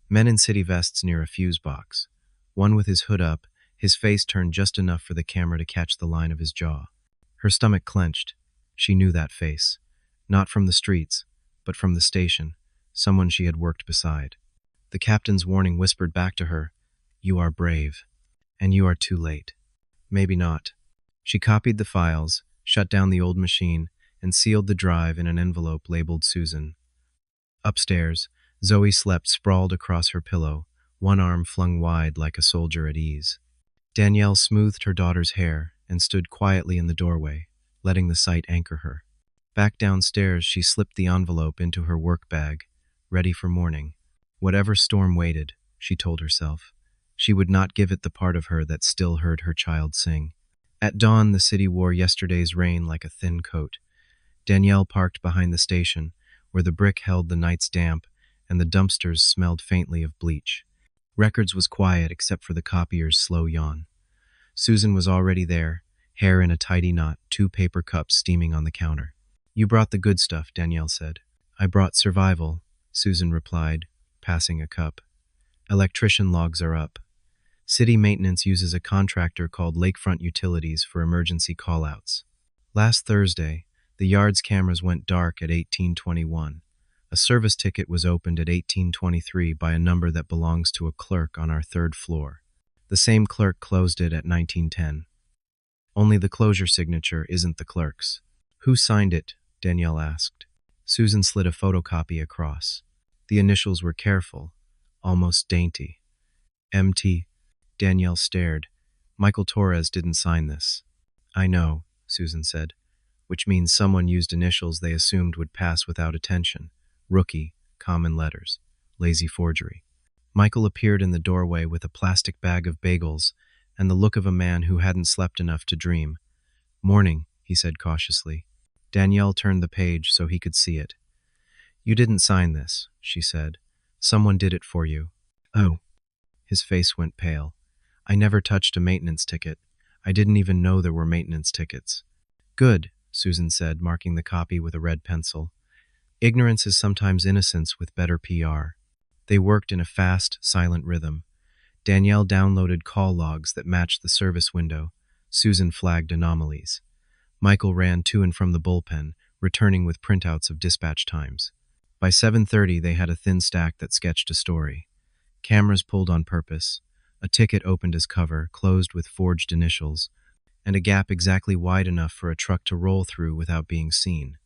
[SPEAKER 1] Men in city vests near a fuse box. One with his hood up, his face turned just enough for the camera to catch the line of his jaw. Her stomach clenched. She knew that face. Not from the streets, but from the station, someone she had worked beside. The captain's warning whispered back to her, "You are brave, and you are too late." Maybe not. She copied the files, shut down the old machine, and sealed the drive in an envelope labeled Susan. Upstairs, Zoe slept sprawled across her pillow, one arm flung wide like a soldier at ease. Danielle smoothed her daughter's hair and stood quietly in the doorway, letting the sight anchor her. Back downstairs, she slipped the envelope into her work bag, ready for morning. Whatever storm waited, she told herself, she would not give it the part of her that still heard her child sing. At dawn, the city wore yesterday's rain like a thin coat. Danielle parked behind the station, where the brick held the night's damp and the dumpsters smelled faintly of bleach. Records was quiet except for the copier's slow yawn. Susan was already there, hair in a tidy knot, 2 paper cups steaming on the counter. "You brought the good stuff," Danielle said. "I brought survival," Susan replied, passing a cup. "Electrician logs are up. City maintenance uses a contractor called Lakefront Utilities for emergency callouts. Last Thursday, the yard's cameras went dark at 1821. A service ticket was opened at 1823 by a number that belongs to a clerk on our 3rd floor. The same clerk closed it at 1910. Only the closure signature isn't the clerk's." "Who signed it?" Danielle asked. Susan slid a photocopy across. The initials were careful, almost dainty. "MT." Danielle stared. Michael Torres didn't sign this. I know, Susan said, which means someone used initials they assumed would pass without attention. Rookie, common letters, lazy forgery. Michael appeared in the doorway with a plastic bag of bagels and the look of a man who hadn't slept enough to dream. Morning, he said cautiously. Danielle turned the page so he could see it. You didn't sign this, she said. Someone did it for you. Oh. His face went pale. I never touched a maintenance ticket. I didn't even know there were maintenance tickets. Good, Susan said, marking the copy with a red pencil. Ignorance is sometimes innocence with better PR. They worked in a fast, silent rhythm. Danielle downloaded call logs that matched the service window. Susan flagged anomalies. Michael ran to and from the bullpen, returning with printouts of dispatch times. By 7:30, they had a thin stack that sketched a story. Cameras pulled on purpose. A ticket opened as cover, closed with forged initials, and a gap exactly wide enough for a truck to roll through without being seen.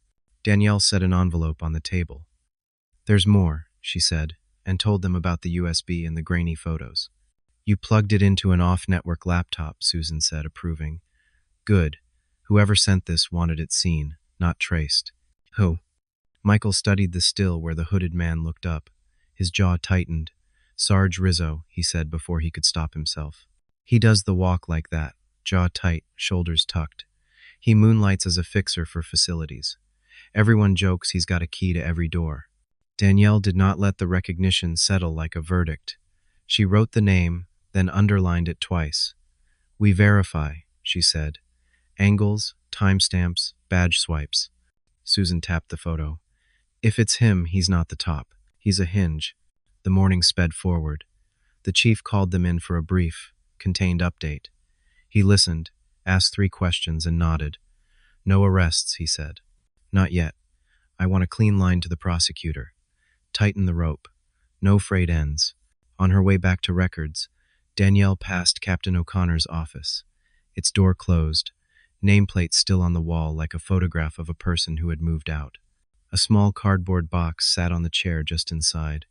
[SPEAKER 1] Danielle set an envelope on the table. There's more, she said, and told them about the USB and the grainy photos. You plugged it into an off-network laptop, Susan said, approving. Good. Whoever sent this wanted it seen, not traced. Oh. Michael studied the still where the hooded man looked up. His jaw tightened. Sarge Rizzo, he said before he could stop himself. He does the walk like that, jaw tight, shoulders tucked. He moonlights as a fixer for facilities. Everyone jokes he's got a key to every door. Danielle did not let the recognition settle like a verdict. She wrote the name, then underlined it twice. We verify, she said. Angles, timestamps, badge swipes. Susan tapped the photo. If it's him, he's not the top. He's a hinge. The morning sped forward. The chief called them in for a brief, contained update. He listened, asked 3 questions, and nodded. No arrests, he said. Not yet. I want a clean line to the prosecutor. Tighten the rope. No frayed ends. On her way back to records, Danielle passed Captain O'Connor's office. Its door closed, nameplate still on the wall like a photograph of a person who had moved out. A small cardboard box sat on the chair just inside.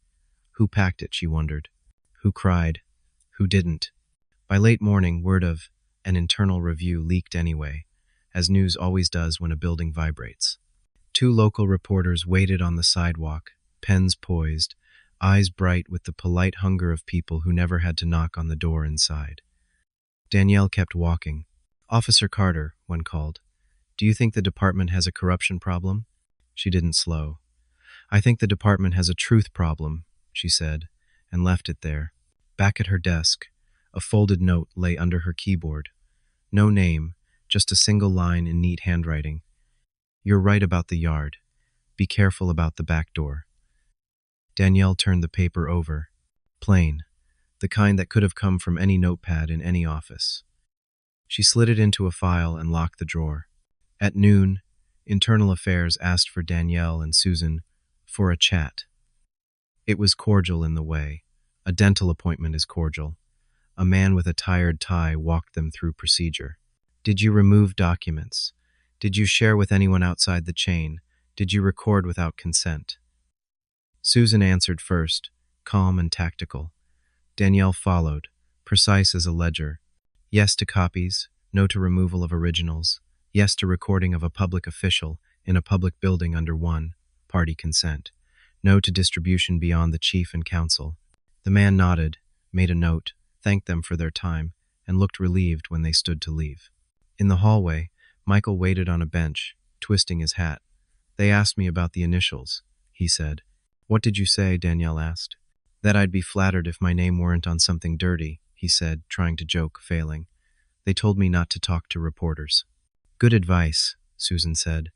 [SPEAKER 1] Who packed it, she wondered. Who cried? Who didn't? By late morning, word of an internal review leaked anyway, as news always does when a building vibrates. 2 local reporters waited on the sidewalk, pens poised, eyes bright with the polite hunger of people who never had to knock on the door inside. Danielle kept walking. Officer Carter, one called. Do you think the department has a corruption problem? She didn't slow. I think the department has a truth problem, she said, and left it there. Back at her desk, a folded note lay under her keyboard. No name, just a single line in neat handwriting. You're right about the yard. Be careful about the back door. Danielle turned the paper over. Plain. The kind that could have come from any notepad in any office. She slid it into a file and locked the drawer. At noon, Internal Affairs asked for Danielle and Susan for a chat. It was cordial in the way. A dental appointment is cordial. A man with a tired tie walked them through procedure. Did you remove documents? Did you share with anyone outside the chain? Did you record without consent? Susan answered first, calm and tactical. Danielle followed, precise as a ledger. Yes to copies, no to removal of originals. Yes to recording of a public official in a public building under one-party consent. No to distribution beyond the chief and council. The man nodded, made a note, thanked them for their time, and looked relieved when they stood to leave. In the hallway, Michael waited on a bench, twisting his hat. They asked me about the initials, he said. What did you say? Danielle asked. That I'd be flattered if my name weren't on something dirty, he said, trying to joke, failing. They told me not to talk to reporters. Good advice, Susan said.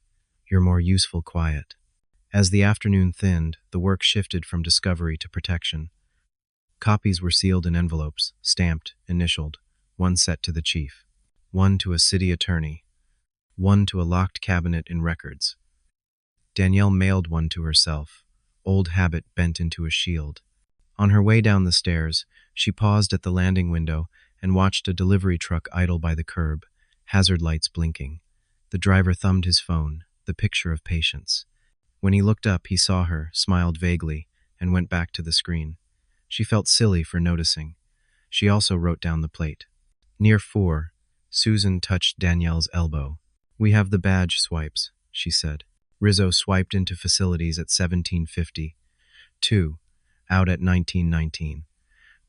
[SPEAKER 1] You're more useful quiet. As the afternoon thinned, the work shifted from discovery to protection. Copies were sealed in envelopes, stamped, initialed, one set to the chief, one to a city attorney, one to a locked cabinet in records. Danielle mailed one to herself, old habit bent into a shield. On her way down the stairs, she paused at the landing window and watched a delivery truck idle by the curb, hazard lights blinking. The driver thumbed his phone, the picture of patience. When he looked up, he saw her, smiled vaguely, and went back to the screen. She felt silly for noticing. She also wrote down the plate. Near 4, Susan touched Danielle's elbow. We have the badge swipes, she said. Rizzo swiped into facilities at 1750. 2, out at 1919.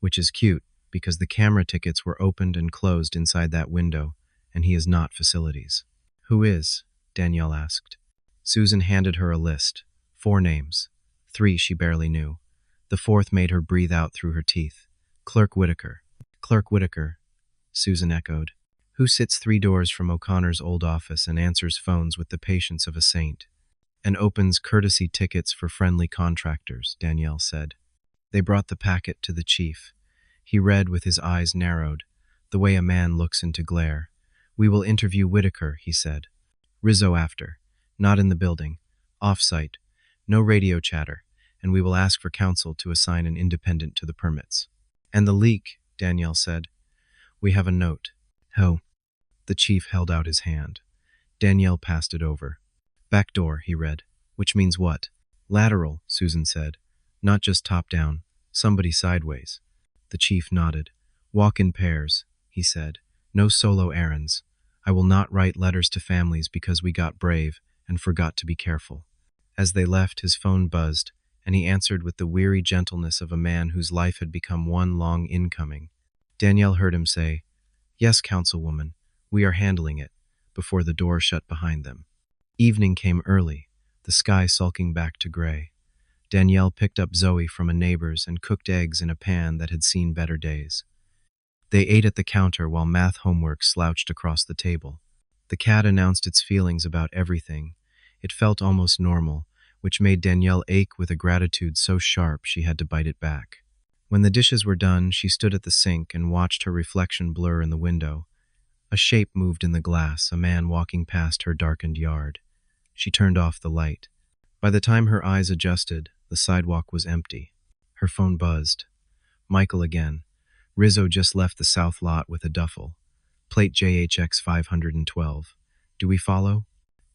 [SPEAKER 1] Which is cute, because the camera tickets were opened and closed inside that window, and he is not facilities. Who is? Danielle asked. Susan handed her a list. 4 names. 3 she barely knew. The 4th made her breathe out through her teeth. Clerk Whitaker. Clerk Whitaker, Susan echoed. Who sits 3 doors from O'Connor's old office and answers phones with the patience of a saint? And opens courtesy tickets for friendly contractors, Danielle said. They brought the packet to the chief. He read with his eyes narrowed, the way a man looks into glare. We will interview Whitaker, he said. Rizzo after. Not in the building. Off-site. No radio chatter. And we will ask for counsel to assign an independent to the permits. And the leak, Danielle said. We have a note. Oh. The chief held out his hand. Danielle passed it over. Back door, he read. Which means what? Lateral, Susan said. Not just top-down. Somebody sideways. The chief nodded. Walk in pairs, he said. No solo errands. I will not write letters to families because we got brave and forgot to be careful. As they left, his phone buzzed, and he answered with the weary gentleness of a man whose life had become one long incoming. Danielle heard him say, Yes, councilwoman, we are handling it, before the door shut behind them. Evening came early, the sky sulking back to gray. Danielle picked up Zoe from a neighbor's and cooked eggs in a pan that had seen better days. They ate at the counter while math homework slouched across the table. The cat announced its feelings about everything. It felt almost normal, which made Danielle ache with a gratitude so sharp she had to bite it back. When the dishes were done, she stood at the sink and watched her reflection blur in the window. A shape moved in the glass, a man walking past her darkened yard. She turned off the light. By the time her eyes adjusted, the sidewalk was empty. Her phone buzzed. Michael again. Rizzo just left the south lot with a duffel. Plate JHX 512. Do we follow?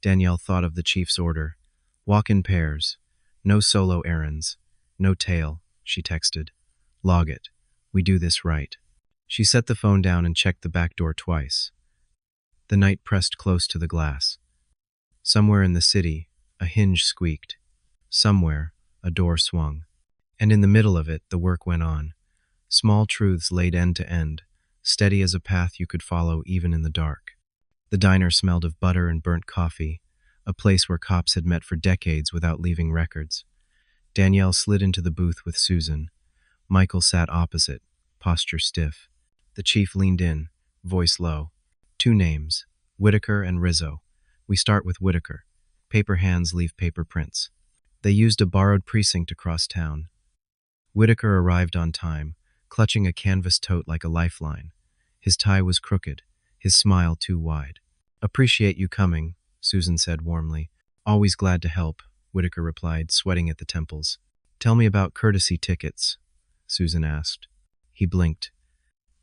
[SPEAKER 1] Danielle thought of the chief's order. Walk in pairs. No solo errands. No tail, she texted. Log it. We do this right. She set the phone down and checked the back door twice. The night pressed close to the glass. Somewhere in the city, a hinge squeaked. Somewhere, a door swung. And in the middle of it, the work went on. Small truths laid end to end, steady as a path you could follow even in the dark. The diner smelled of butter and burnt coffee, a place where cops had met for decades without leaving records. Danielle slid into the booth with Susan. Michael sat opposite, posture stiff. The chief leaned in, voice low. 2 names, Whitaker and Rizzo. We start with Whitaker. Paper hands leave paper prints. They used a borrowed precinct across town. Whitaker arrived on time, clutching a canvas tote like a lifeline. His tie was crooked, his smile too wide. Appreciate you coming, Susan said warmly. Always glad to help, Whitaker replied, sweating at the temples. Tell me about courtesy tickets, Susan asked. He blinked.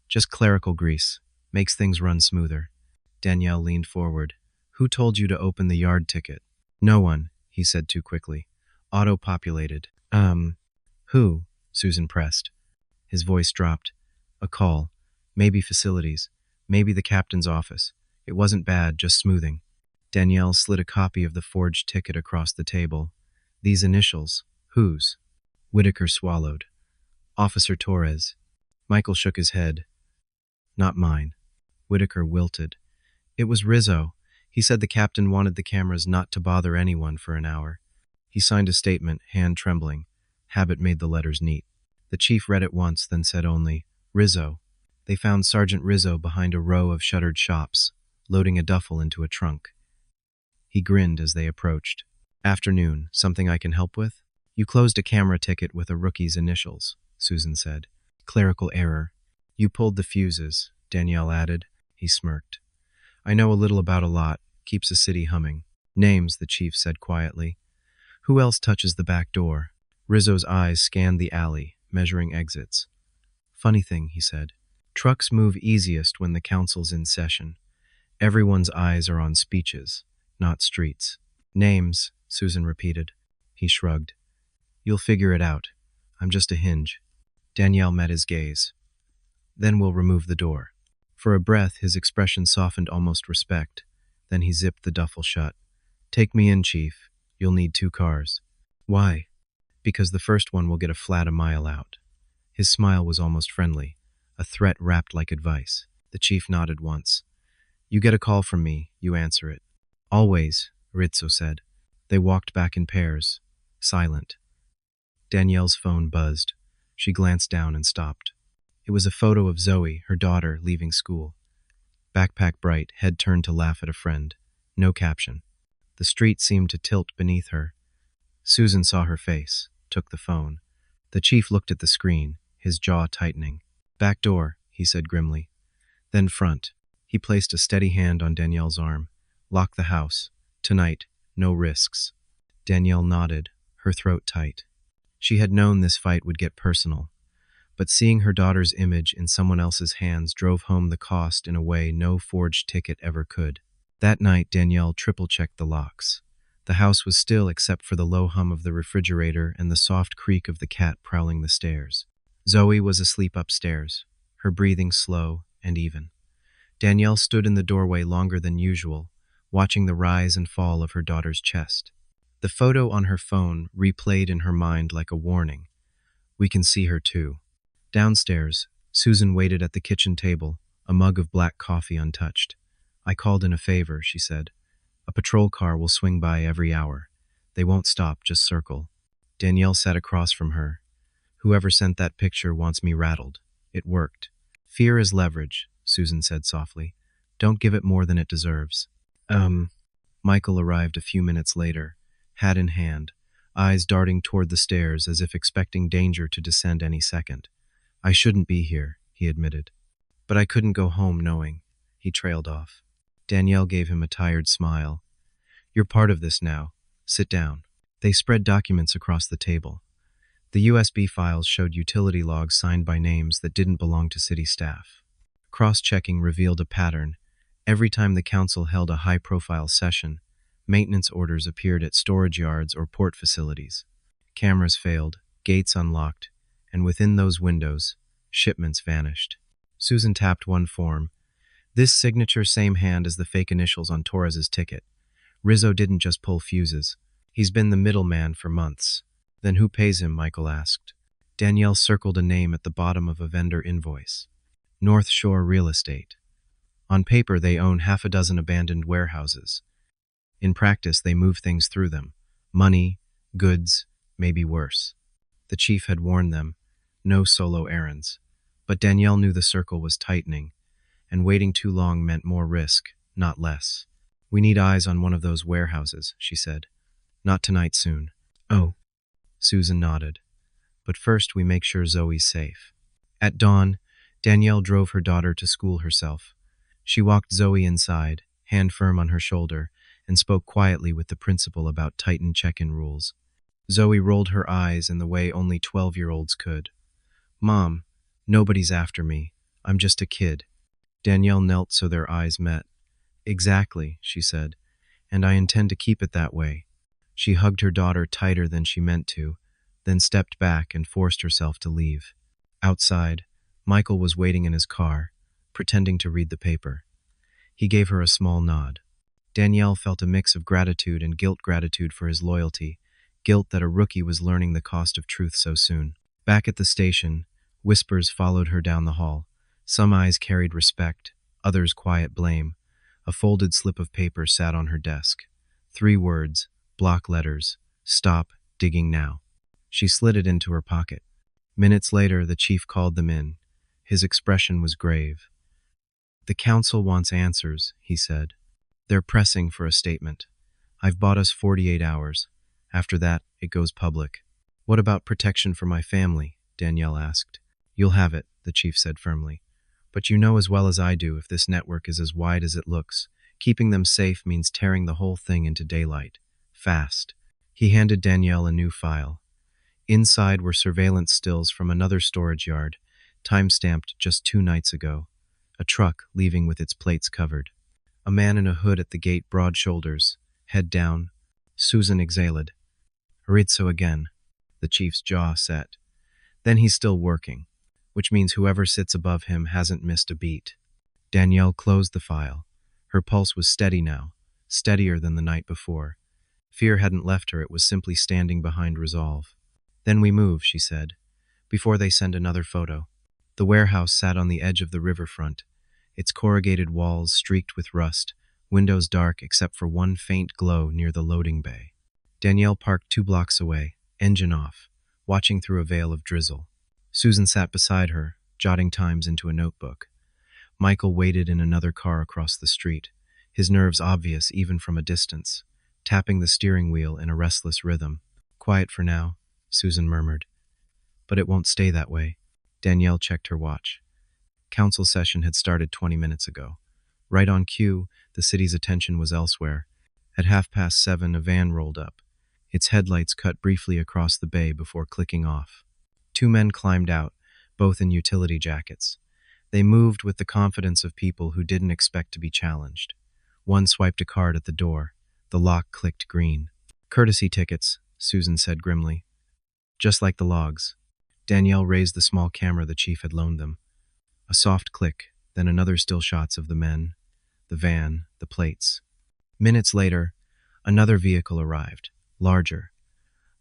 [SPEAKER 1] Just clerical grease. Makes things run smoother. Danielle leaned forward. Who told you to open the yard ticket? No one, he said too quickly. Auto-populated. Who? Susan pressed. His voice dropped. A call. Maybe facilities. Maybe the captain's office. It wasn't bad, just smoothing. Danielle slid a copy of the forged ticket across the table. These initials. Whose? Whitaker swallowed. Officer Torres. Michael shook his head. Not mine. Whitaker wilted. It was Rizzo. He said the captain wanted the cameras not to bother anyone for an hour. He signed a statement, hand trembling. Habit made the letters neat. The chief read it once, then said only, Rizzo. They found Sergeant Rizzo behind a row of shuttered shops, loading a duffel into a trunk. He grinned as they approached. Afternoon, something I can help with? You closed a camera ticket with a rookie's initials, Susan said. Clerical error. You pulled the fuses, Danielle added. He smirked. I know a little about a lot. Keeps the city humming. Names, the chief said quietly. Who else touches the back door? Rizzo's eyes scanned the alley, measuring exits. Funny thing, he said. Trucks move easiest when the council's in session. Everyone's eyes are on speeches, not streets. Names, Susan repeated. He shrugged. You'll figure it out. I'm just a hinge. Danielle met his gaze. Then we'll remove the door." For a breath, his expression softened almost respect. Then he zipped the duffel shut. "Take me in, Chief. You'll need 2 cars." "Why?" "Because the first one will get a flat a mile out." His smile was almost friendly, a threat wrapped like advice. The chief nodded once. "You get a call from me, you answer it." "Always," Rizzo said. They walked back in pairs, silent. Danielle's phone buzzed. She glanced down and stopped. It was a photo of Zoe, her daughter, leaving school. Backpack bright, head turned to laugh at a friend. No caption. The street seemed to tilt beneath her. Susan saw her face, took the phone. The chief looked at the screen, his jaw tightening. "Back door," he said grimly. Then front. He placed a steady hand on Danielle's arm. "Lock the house. Tonight, no risks." Danielle nodded, her throat tight. She had known this fight would get personal, but seeing her daughter's image in someone else's hands drove home the cost in a way no forged ticket ever could. That night, Danielle triple-checked the locks. The house was still except for the low hum of the refrigerator and the soft creak of the cat prowling the stairs. Zoe was asleep upstairs, her breathing slow and even. Danielle stood in the doorway longer than usual, watching the rise and fall of her daughter's chest. The photo on her phone replayed in her mind like a warning. "We can see her too." Downstairs, Susan waited at the kitchen table, a mug of black coffee untouched. "I called in a favor," she said. "A patrol car will swing by every hour. They won't stop, just circle." Danielle sat across from her. "Whoever sent that picture wants me rattled." It worked. "Fear is leverage," Susan said softly. "Don't give it more than it deserves." Michael arrived a few minutes later, hat in hand, eyes darting toward the stairs as if expecting danger to descend any second. "I shouldn't be here," he admitted. "But I couldn't go home knowing." He trailed off. Danielle gave him a tired smile. "You're part of this now. Sit down." They spread documents across the table. The USB files showed utility logs signed by names that didn't belong to city staff. Cross-checking revealed a pattern. Every time the council held a high-profile session, maintenance orders appeared at storage yards or port facilities. Cameras failed, gates unlocked, and within those windows, shipments vanished. Susan tapped one form. "This signature same hand as the fake initials on Torres's ticket. Rizzo didn't just pull fuses. He's been the middleman for months." "Then who pays him?" Michael asked. Danielle circled a name at the bottom of a vendor invoice. "North Shore Real Estate." On paper, they own 6 abandoned warehouses. In practice, they move things through them. Money, goods, maybe worse. The chief had warned them, no solo errands. But Danielle knew the circle was tightening, and waiting too long meant more risk, not less. "We need eyes on one of those warehouses," she said. "Not tonight, soon." "Oh." Susan nodded. "But first we make sure Zoe's safe." At dawn, Danielle drove her daughter to school herself. She walked Zoe inside, hand firm on her shoulder, and spoke quietly with the principal about tightened check-in rules. Zoe rolled her eyes in the way only 12-year-olds could. "Mom, nobody's after me. I'm just a kid." Danielle knelt so their eyes met. "Exactly," she said, "and I intend to keep it that way." She hugged her daughter tighter than she meant to, then stepped back and forced herself to leave. Outside, Michael was waiting in his car, pretending to read the paper. He gave her a small nod. Danielle felt a mix of gratitude and gratitude for his loyalty, guilt that a rookie was learning the cost of truth so soon. Back at the station, whispers followed her down the hall. Some eyes carried respect, others quiet blame. A folded slip of paper sat on her desk. 3 words, block letters, "Stop digging now." She slid it into her pocket. Minutes later, the chief called them in. His expression was grave. "The council wants answers," he said. "They're pressing for a statement. I've bought us 48 hours. After that, it goes public." "What about protection for my family?" Danielle asked. "You'll have it," the chief said firmly. "But you know as well as I do if this network is as wide as it looks. Keeping them safe means tearing the whole thing into daylight. Fast." He handed Danielle a new file. Inside were surveillance stills from another storage yard, time-stamped just 2 nights ago. A truck leaving with its plates covered. A man in a hood at the gate, broad shoulders, head down. Susan exhaled. "Rizzo again." The chief's jaw set. "Then he's still working." which means whoever sits above him hasn't missed a beat. Danielle closed the file. Her pulse was steady now, steadier than the night before. Fear hadn't left her, it was simply standing behind resolve. Then we move, she said, before they send another photo. The warehouse sat on the edge of the riverfront, its corrugated walls streaked with rust, windows dark except for one faint glow near the loading bay. Danielle parked 2 blocks away, engine off, watching through a veil of drizzle. Susan sat beside her, jotting times into a notebook. Michael waited in another car across the street, his nerves obvious even from a distance, tapping the steering wheel in a restless rhythm. Quiet for now, Susan murmured. But it won't stay that way. Danielle checked her watch. Council session had started 20 minutes ago. Right on cue, the city's attention was elsewhere. At 7:30, a van rolled up. Its headlights cut briefly across the bay before clicking off. 2 men climbed out, both in utility jackets. They moved with the confidence of people who didn't expect to be challenged. One swiped a card at the door. The lock clicked green. "Courtesy tickets," Susan said grimly. "Just like the logs." Danielle raised the small camera the chief had loaned them. A soft click, then another still shots of the men, the van, the plates. Minutes later, another vehicle arrived, larger.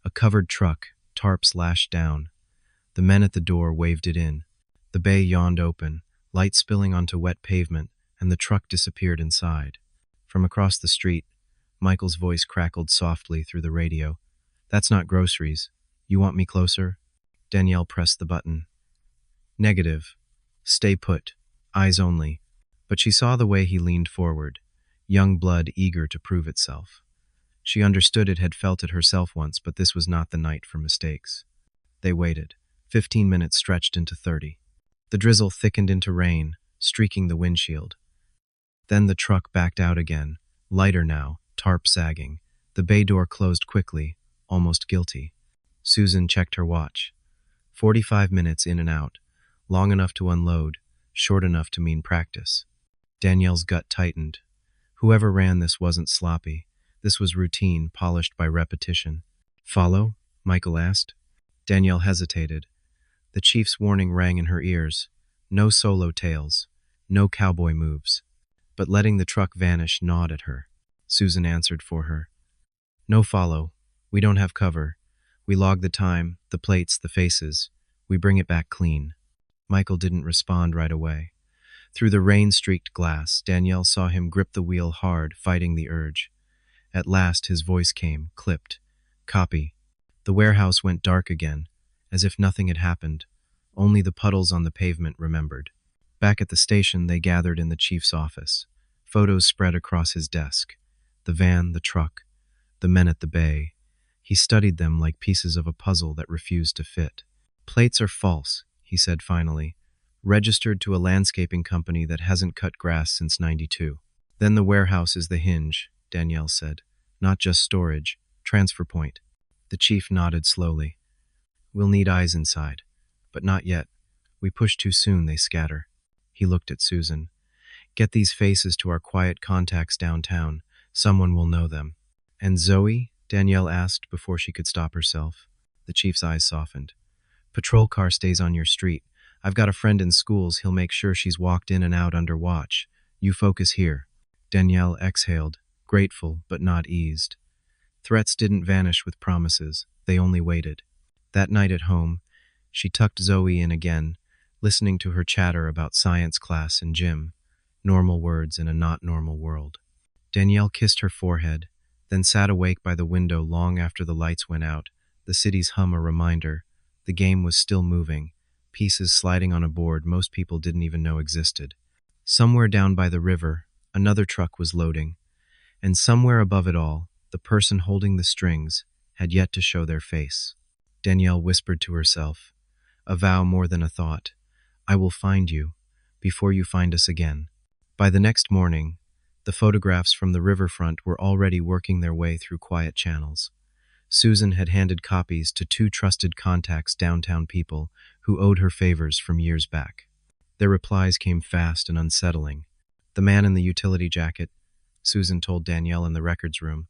[SPEAKER 1] A covered truck, tarps lashed down. The men at the door waved it in. The bay yawned open, light spilling onto wet pavement, and the truck disappeared inside. From across the street, Michael's voice crackled softly through the radio. "That's not groceries. You want me closer?" Danielle pressed the button. "Negative. Stay put. Eyes only." But she saw the way he leaned forward, young blood eager to prove itself. She understood it, had felt it herself once, but this was not the night for mistakes. They waited. 15 minutes stretched into 30. The drizzle thickened into rain, streaking the windshield. Then the truck backed out again, lighter now, tarp sagging. The bay door closed quickly, almost guilty. Susan checked her watch. 45 minutes in and out, long enough to unload, short enough to mean practice. Danielle's gut tightened. Whoever ran this wasn't sloppy. This was routine, polished by repetition. "Follow?" Michael asked. Danielle hesitated. The chief's warning rang in her ears. No solo tales, no cowboy moves. But letting the truck vanish gnawed at her. Susan answered for her. "No follow. We don't have cover. We log the time, the plates, the faces. We bring it back clean." Michael didn't respond right away. Through the rain-streaked glass, Danielle saw him grip the wheel hard, fighting the urge. At last his voice came, clipped. "Copy." The warehouse went dark again, as if nothing had happened. Only the puddles on the pavement remembered. Back at the station, they gathered in the chief's office. Photos spread across his desk. The van, the truck, the men at the bay. He studied them like pieces of a puzzle that refused to fit. "Plates are false," he said finally. "Registered to a landscaping company that hasn't cut grass since '92. "Then the warehouse is the hinge," Danielle said. "Not just storage, transfer point." The chief nodded slowly. "We'll need eyes inside. But not yet. We push too soon, they scatter." He looked at Susan. "Get these faces to our quiet contacts downtown. Someone will know them." "And Zoe?" Danielle asked before she could stop herself. The chief's eyes softened. "Patrol car stays on your street. I've got a friend in schools. He'll make sure she's walked in and out under watch. You focus here." Danielle exhaled, grateful but not eased. Threats didn't vanish with promises. They only waited. That night at home, she tucked Zoe in again, listening to her chatter about science class and gym, normal words in a not normal world. Danielle kissed her forehead, then sat awake by the window long after the lights went out, the city's hum a reminder. The game was still moving, pieces sliding on a board most people didn't even know existed. Somewhere down by the river, another truck was loading, and somewhere above it all, the person holding the strings had yet to show their face. Danielle whispered to herself, a vow more than a thought. "I will find you, before you find us again." By the next morning, the photographs from the riverfront were already working their way through quiet channels. Susan had handed copies to 2 trusted contacts, downtown people, who owed her favors from years back. Their replies came fast and unsettling. "The man in the utility jacket," Susan told Danielle in the records room,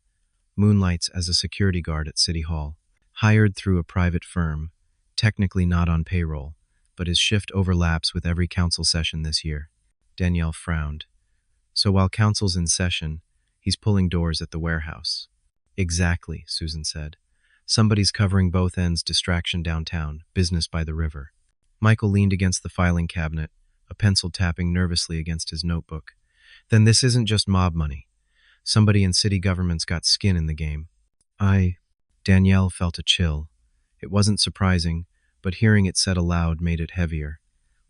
[SPEAKER 1] "moonlights as a security guard at City Hall. Hired through a private firm, technically not on payroll, but his shift overlaps with every council session this year. Danielle frowned. So while council's in session, he's pulling doors at the warehouse. Exactly, Susan said. Somebody's covering both ends, distraction downtown, business by the river. Michael leaned against the filing cabinet, a pencil tapping nervously against his notebook. Then this isn't just mob money. Somebody in city government's got skin in the game. Danielle felt a chill. It wasn't surprising, but hearing it said aloud made it heavier.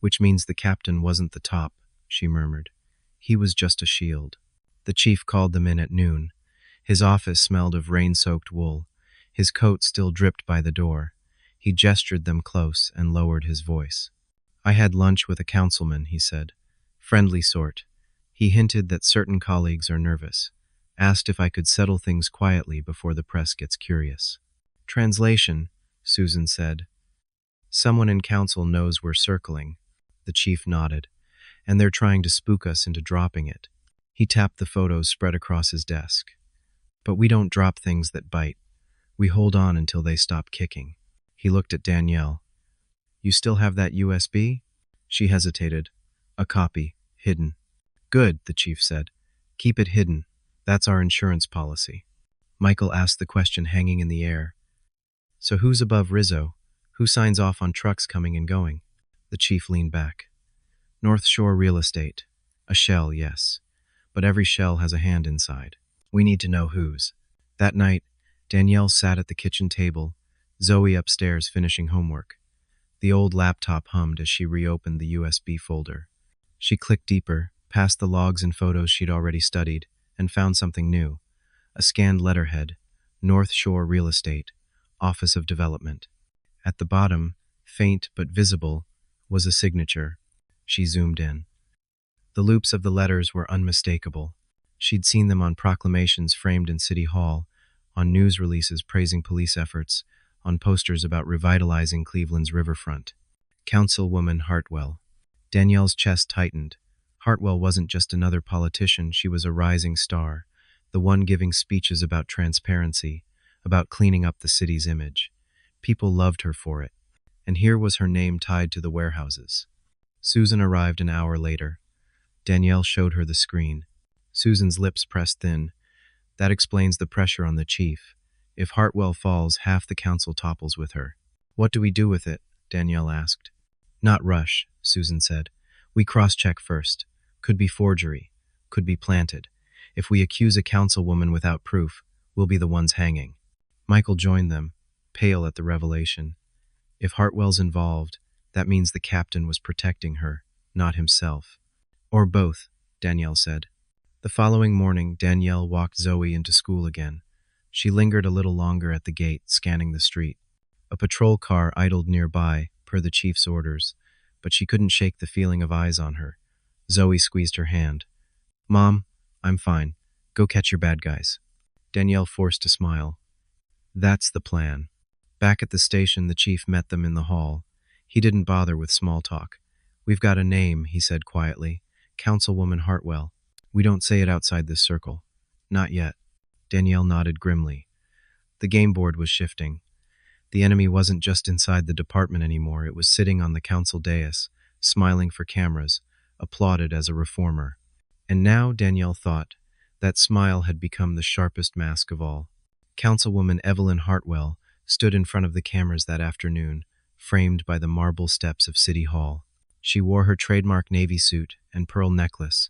[SPEAKER 1] Which means the captain wasn't the top, she murmured. He was just a shield. The chief called them in at noon. His office smelled of rain-soaked wool. His coat still dripped by the door. He gestured them close and lowered his voice. I had lunch with a councilman, he said. Friendly sort. He hinted that certain colleagues are nervous. Asked if I could settle things quietly before the press gets curious. Translation, Susan said. Someone in council knows we're circling. The chief nodded. And they're trying to spook us into dropping it. He tapped the photos spread across his desk. But we don't drop things that bite. We hold on until they stop kicking. He looked at Danielle. You still have that USB? She hesitated. A copy, hidden. Good, the chief said. Keep it hidden. That's our insurance policy. Michael asked the question hanging in the air. So who's above Rizzo? Who signs off on trucks coming and going? The chief leaned back. North Shore Real Estate. A shell, yes. But every shell has a hand inside. We need to know whose. That night, Danielle sat at the kitchen table, Zoe upstairs finishing homework. The old laptop hummed as she reopened the USB folder. She clicked deeper, past the logs and photos she'd already studied, and found something new. A scanned letterhead, North Shore Real Estate, Office of Development. At the bottom, faint but visible, was a signature. She zoomed in. The loops of the letters were unmistakable. She'd seen them on proclamations framed in City Hall, on news releases praising police efforts, on posters about revitalizing Cleveland's riverfront. Councilwoman Hartwell. Danielle's chest tightened. Hartwell wasn't just another politician, she was a rising star, the one giving speeches about transparency, about cleaning up the city's image. People loved her for it, and here was her name tied to the warehouses. Susan arrived an hour later. Danielle showed her the screen. Susan's lips pressed thin. That explains the pressure on the chief. If Hartwell falls, half the council topples with her. What do we do with it? Danielle asked. Not rush, Susan said. We cross-check first. Could be forgery. Could be planted. If we accuse a councilwoman without proof, we'll be the ones hanging. Michael joined them, pale at the revelation. If Hartwell's involved, that means the captain was protecting her, not himself. Or both, Danielle said. The following morning, Danielle walked Zoe into school again. She lingered a little longer at the gate, scanning the street. A patrol car idled nearby, per the chief's orders, but she couldn't shake the feeling of eyes on her. Zoe squeezed her hand. Mom, I'm fine. Go catch your bad guys. Danielle forced a smile. That's the plan. Back at the station, the chief met them in the hall. He didn't bother with small talk. We've got a name, he said quietly. Councilwoman Hartwell. We don't say it outside this circle. Not yet. Danielle nodded grimly. The game board was shifting. The enemy wasn't just inside the department anymore, it was sitting on the council dais, smiling for cameras, applauded as a reformer. And now, Danielle thought, that smile had become the sharpest mask of all. Councilwoman Evelyn Hartwell stood in front of the cameras that afternoon, framed by the marble steps of City Hall. She wore her trademark navy suit and pearl necklace,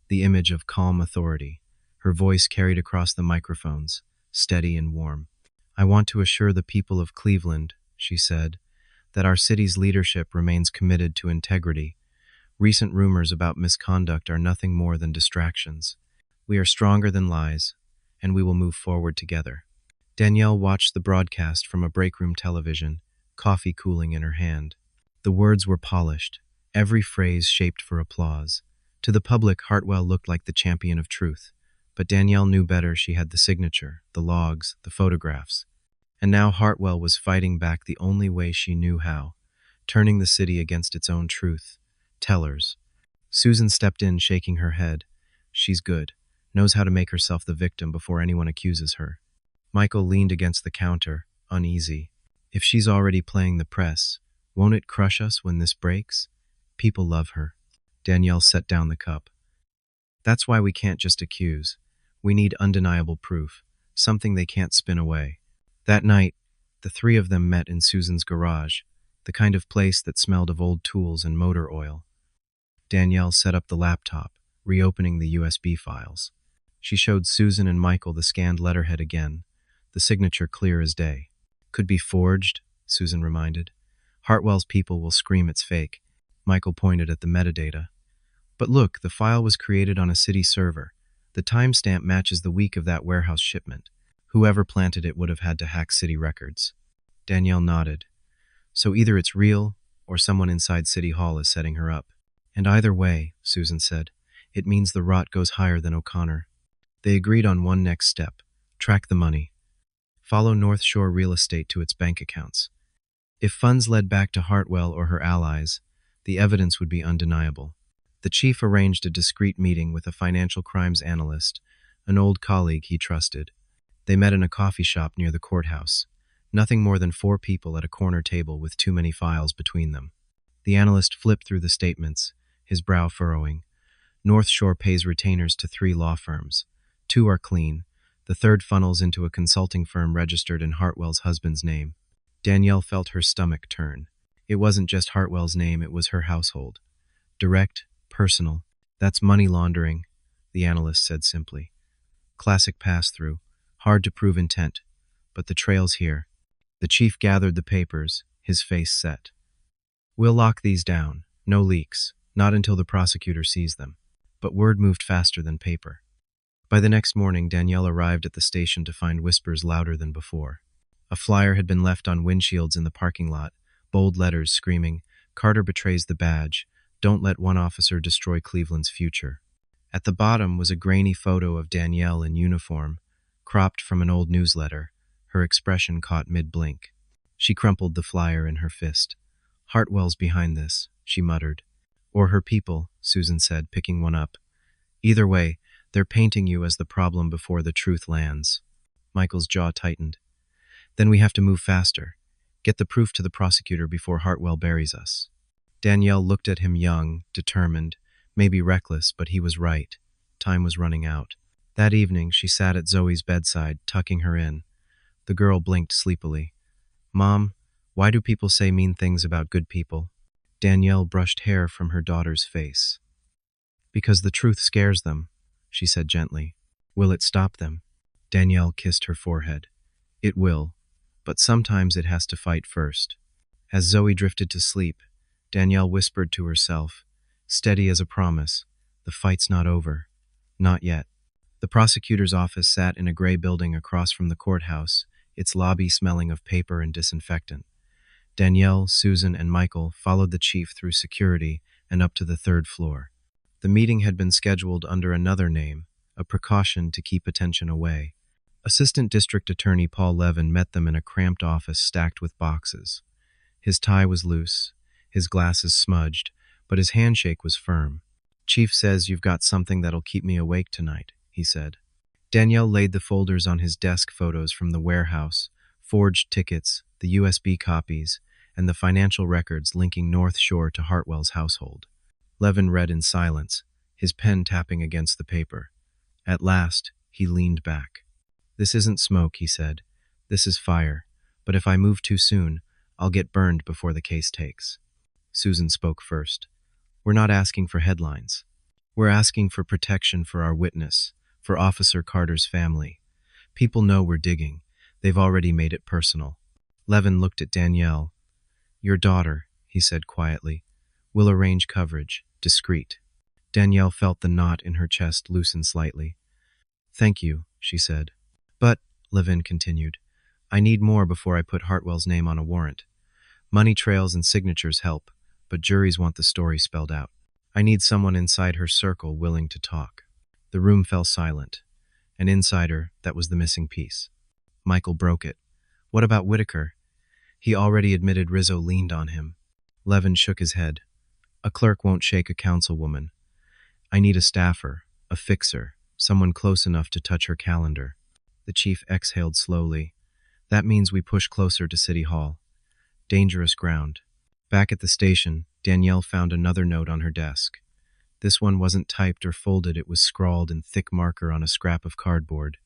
[SPEAKER 1] the image of calm authority. Her voice carried across the microphones, steady and warm. I want to assure the people of Cleveland, she said, that our city's leadership remains committed to integrity. Recent rumors about misconduct are nothing more than distractions. We are stronger than lies, and we will move forward together. Danielle watched the broadcast from a break-room television, coffee cooling in her hand. The words were polished, every phrase shaped for applause. To the public, Hartwell looked like the champion of truth. But Danielle knew better. She had the signature, the logs, the photographs. And now Hartwell was fighting back the only way she knew how, turning the city against its own truth. Tellers. Susan stepped in, shaking her head. She's good. Knows how to make herself the victim before anyone accuses her. Michael leaned against the counter, uneasy. If she's already playing the press, Won't it crush us when this breaks? People love her. Danielle set down the cup. That's why we can't just accuse. We need undeniable proof, something they can't spin away. That night, the three of them met in Susan's garage, the kind of place that smelled of old tools and motor oil. Danielle set up the laptop, reopening the USB files. She showed Susan and Michael the scanned letterhead again, the signature clear as day. Could be forged, Susan reminded. Hartwell's people will scream it's fake. Michael pointed at the metadata. But look, the file was created on a city server. The timestamp matches the week of that warehouse shipment. Whoever planted it would have had to hack city records. Danielle nodded. So either it's real, or someone inside City Hall is setting her up. And either way, Susan said, it means the rot goes higher than O'Connor. They agreed on one next step. Track the money. Follow North Shore Real Estate to its bank accounts. If funds led back to Hartwell or her allies, the evidence would be undeniable. The chief arranged a discreet meeting with a financial crimes analyst, an old colleague he trusted. They met in a coffee shop near the courthouse. Nothing more than 4 people at a corner table with too many files between them. The analyst flipped through the statements, his brow furrowing. North Shore pays retainers to 3 law firms. 2 are clean. The third funnels into a consulting firm registered in Hartwell's husband's name. Danielle felt her stomach turn. It wasn't just Hartwell's name, it was her household. Direct, personal. That's money laundering, the analyst said simply. Classic pass-through. Hard to prove intent. But the trail's here. The chief gathered the papers, his face set. We'll lock these down. No leaks. Not until the prosecutor sees them. But word moved faster than paper. By the next morning, Danielle arrived at the station to find whispers louder than before. A flyer had been left on windshields in the parking lot, bold letters screaming, "Carter betrays the badge. Don't let one officer destroy Cleveland's future." At the bottom was a grainy photo of Danielle in uniform, cropped from an old newsletter. Her expression caught mid-blink. She crumpled the flyer in her fist. "Hartwell's behind this," she muttered. "Or her people," Susan said, picking one up. "Either way, they're painting you as the problem before the truth lands." Michael's jaw tightened. "Then we have to move faster. Get the proof to the prosecutor before Hartwell buries us." Danielle looked at him, young, determined, maybe reckless, but he was right. Time was running out. That evening, she sat at Zoe's bedside, tucking her in. The girl blinked sleepily. "Mom, why do people say mean things about good people?" Danielle brushed hair from her daughter's face. "Because the truth scares them," she said gently. "Will it stop them?" Danielle kissed her forehead. "It will, but sometimes it has to fight first." As Zoe drifted to sleep, Danielle whispered to herself, steady as a promise, "The fight's not over. Not yet." The prosecutor's office sat in a gray building across from the courthouse, its lobby smelling of paper and disinfectant. Danielle, Susan, and Michael followed the chief through security and up to the 3rd floor. The meeting had been scheduled under another name, a precaution to keep attention away. Assistant District Attorney Paul Levin met them in a cramped office stacked with boxes. His tie was loose, his glasses smudged, but his handshake was firm. "Chief says you've got something that'll keep me awake tonight," he said. Danielle laid the folders on his desk, photos from the warehouse, forged tickets, the USB copies, and the financial records linking North Shore to Hartwell's household. Levin read in silence, his pen tapping against the paper. At last, he leaned back. "This isn't smoke," he said. "This is fire. But if I move too soon, I'll get burned before the case takes." Susan spoke first. "We're not asking for headlines. We're asking for protection for our witness, for Officer Carter's family. People know we're digging. They've already made it personal." Levin looked at Danielle. "Your daughter," he said quietly. "We'll arrange coverage, discreet." Danielle felt the knot in her chest loosen slightly. "Thank you," she said. "But," Levin continued, "I need more before I put Hartwell's name on a warrant. Money trails and signatures help, but juries want the story spelled out. I need someone inside her circle willing to talk." The room fell silent. An insider, that was the missing piece. Michael broke it. "What about Whitaker?" He already admitted Rizzo leaned on him. Levin shook his head. "A clerk won't shake a councilwoman. I need a staffer, a fixer, someone close enough to touch her calendar." The chief exhaled slowly. "That means we push closer to City Hall. Dangerous ground." Back at the station, Danielle found another note on her desk. This one wasn't typed or folded, it was scrawled in thick marker on a scrap of cardboard.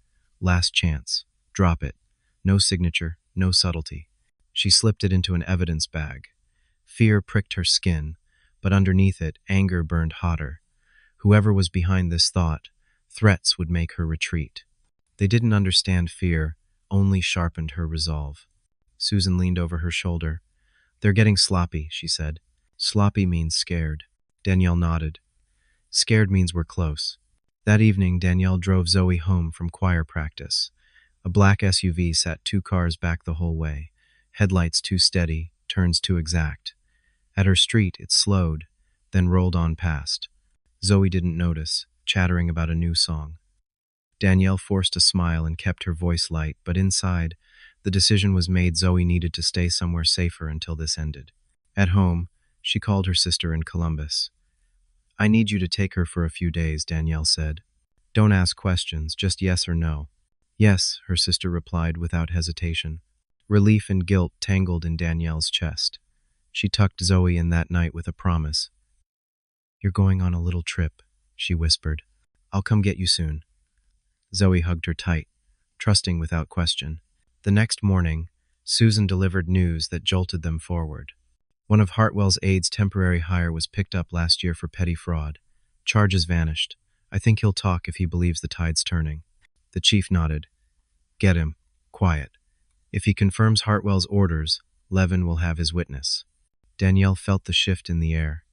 [SPEAKER 1] Last chance. Drop it. No signature, no subtlety. She slipped it into an evidence bag. Fear pricked her skin, but underneath it, anger burned hotter. Whoever was behind this thought, threats would make her retreat. They didn't understand fear, only sharpened her resolve. Susan leaned over her shoulder. "They're getting sloppy," she said. "Sloppy means scared." Danielle nodded. "Scared means we're close." That evening, Danielle drove Zoe home from choir practice. A black SUV sat 2 cars back the whole way. Headlights too steady, turns too exact. At her street, it slowed, then rolled on past. Zoe didn't notice, chattering about a new song. Danielle forced a smile and kept her voice light, but inside, the decision was made Zoe needed to stay somewhere safer until this ended. At home, she called her sister in Columbus. "I need you to take her for a few days," Danielle said. "Don't ask questions, just yes or no." "Yes," her sister replied without hesitation. Relief and guilt tangled in Danielle's chest. She tucked Zoe in that night with a promise. "You're going on a little trip," she whispered. "I'll come get you soon." Zoe hugged her tight, trusting without question. The next morning, Susan delivered news that jolted them forward. One of Hartwell's aides' temporary hire was picked up last year for petty fraud. Charges vanished. "I think he'll talk if he believes the tide's turning." The chief nodded. "Get him. Quiet. If he confirms Hartwell's orders, Levin will have his witness." Danielle felt the shift in the air.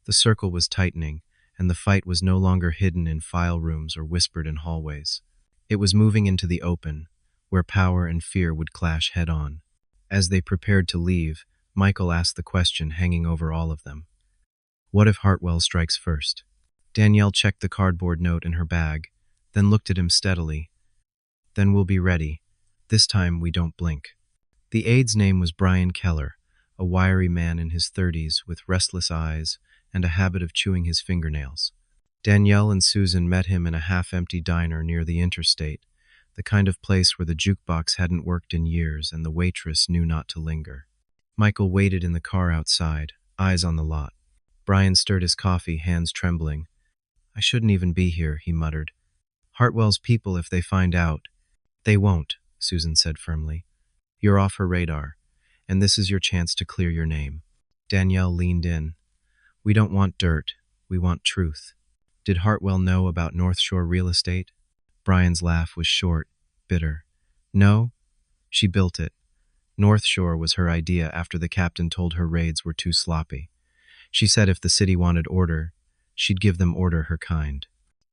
[SPEAKER 1] The circle was tightening, and the fight was no longer hidden in file rooms or whispered in hallways. It was moving into the open, where power and fear would clash head-on. As they prepared to leave, Michael asked the question hanging over all of them. "What if Hartwell strikes first?" Danielle checked the cardboard note in her bag, then looked at him steadily. "Then we'll be ready. This time we don't blink." The aide's name was Brian Keller, a wiry man in his 30s with restless eyes and a habit of chewing his fingernails. Danielle and Susan met him in a half-empty diner near the interstate, the kind of place where the jukebox hadn't worked in years and the waitress knew not to linger. Michael waited in the car outside, eyes on the lot. Brian stirred his coffee, hands trembling. "I shouldn't even be here," he muttered. "Hartwell's people, if they find out—" "They won't," Susan said firmly. "You're off her radar, and this is your chance to clear your name." Danielle leaned in. "We don't want dirt, we want truth." "Did Hartwell know about North Shore real estate?" Brian's laugh was short, bitter. "No, she built it. North Shore was her idea after the captain told her raids were too sloppy. She said if the city wanted order, she'd give them order her kind."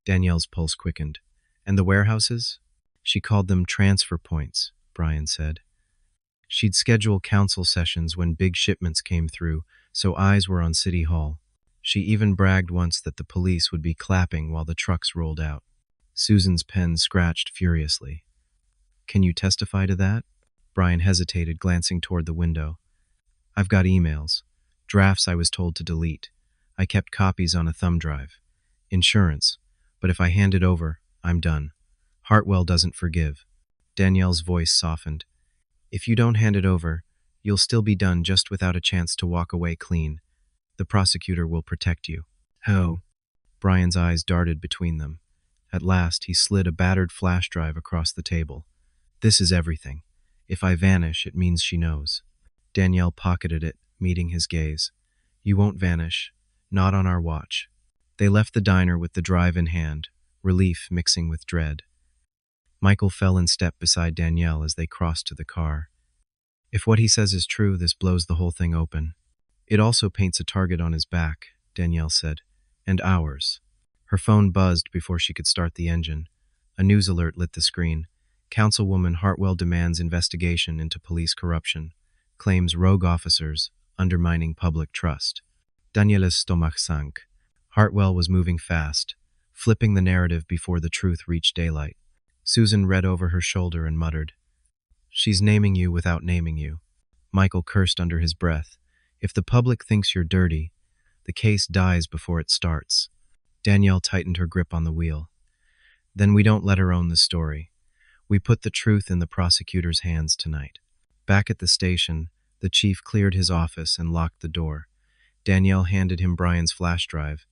[SPEAKER 1] Danielle's pulse quickened. "And the warehouses?" "She called them transfer points," Brian said. "She'd schedule council sessions when big shipments came through, so eyes were on City Hall. She even bragged once that the police would be clapping while the trucks rolled out." Susan's pen scratched furiously. "Can you testify to that?" Brian hesitated, glancing toward the window. "I've got emails. Drafts I was told to delete. I kept copies on a thumb drive. Insurance. But if I hand it over, I'm done. Hartwell doesn't forgive." Danielle's voice softened. "If you don't hand it over, you'll still be done just without a chance to walk away clean. The prosecutor will protect you." "How?" Brian's eyes darted between them. At last, he slid a battered flash drive across the table. "This is everything. If I vanish, it means she knows." Danielle pocketed it, meeting his gaze. "You won't vanish. Not on our watch." They left the diner with the drive in hand, relief mixing with dread. Michael fell in step beside Danielle as they crossed to the car. "If what he says is true, this blows the whole thing open." "It also paints a target on his back," Danielle said. "And ours." Her phone buzzed before she could start the engine. A news alert lit the screen. "Councilwoman Hartwell demands investigation into police corruption. Claims rogue officers undermining public trust." Danielle's stomach sank. Hartwell was moving fast, flipping the narrative before the truth reached daylight. Susan read over her shoulder and muttered, "She's naming you without naming you." Michael cursed under his breath. "If the public thinks you're dirty, the case dies before it starts." Danielle tightened her grip on the wheel. "Then we don't let her own the story. We put the truth in the prosecutor's hands tonight." Back at the station, The chief cleared his office and locked the door. Danielle handed him Brian's flash drive.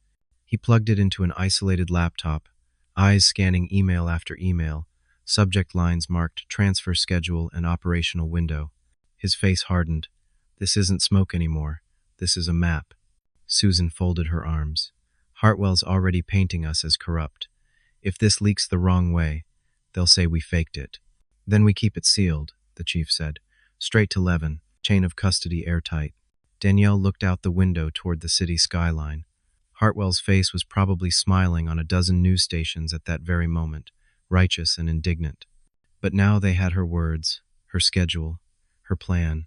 [SPEAKER 1] He plugged it into an isolated laptop, eyes scanning email after email, subject lines marked transfer schedule and operational window. His face hardened. This isn't smoke anymore. This is a map. Susan folded her arms. Hartwell's already painting us as corrupt. If this leaks the wrong way, they'll say we faked it. Then we keep it sealed, the chief said. Straight to Levin, chain of custody airtight. Danielle looked out the window toward the city skyline. Hartwell's face was probably smiling on a dozen news stations at that very moment, righteous and indignant. But now they had her words, her schedule, her plan.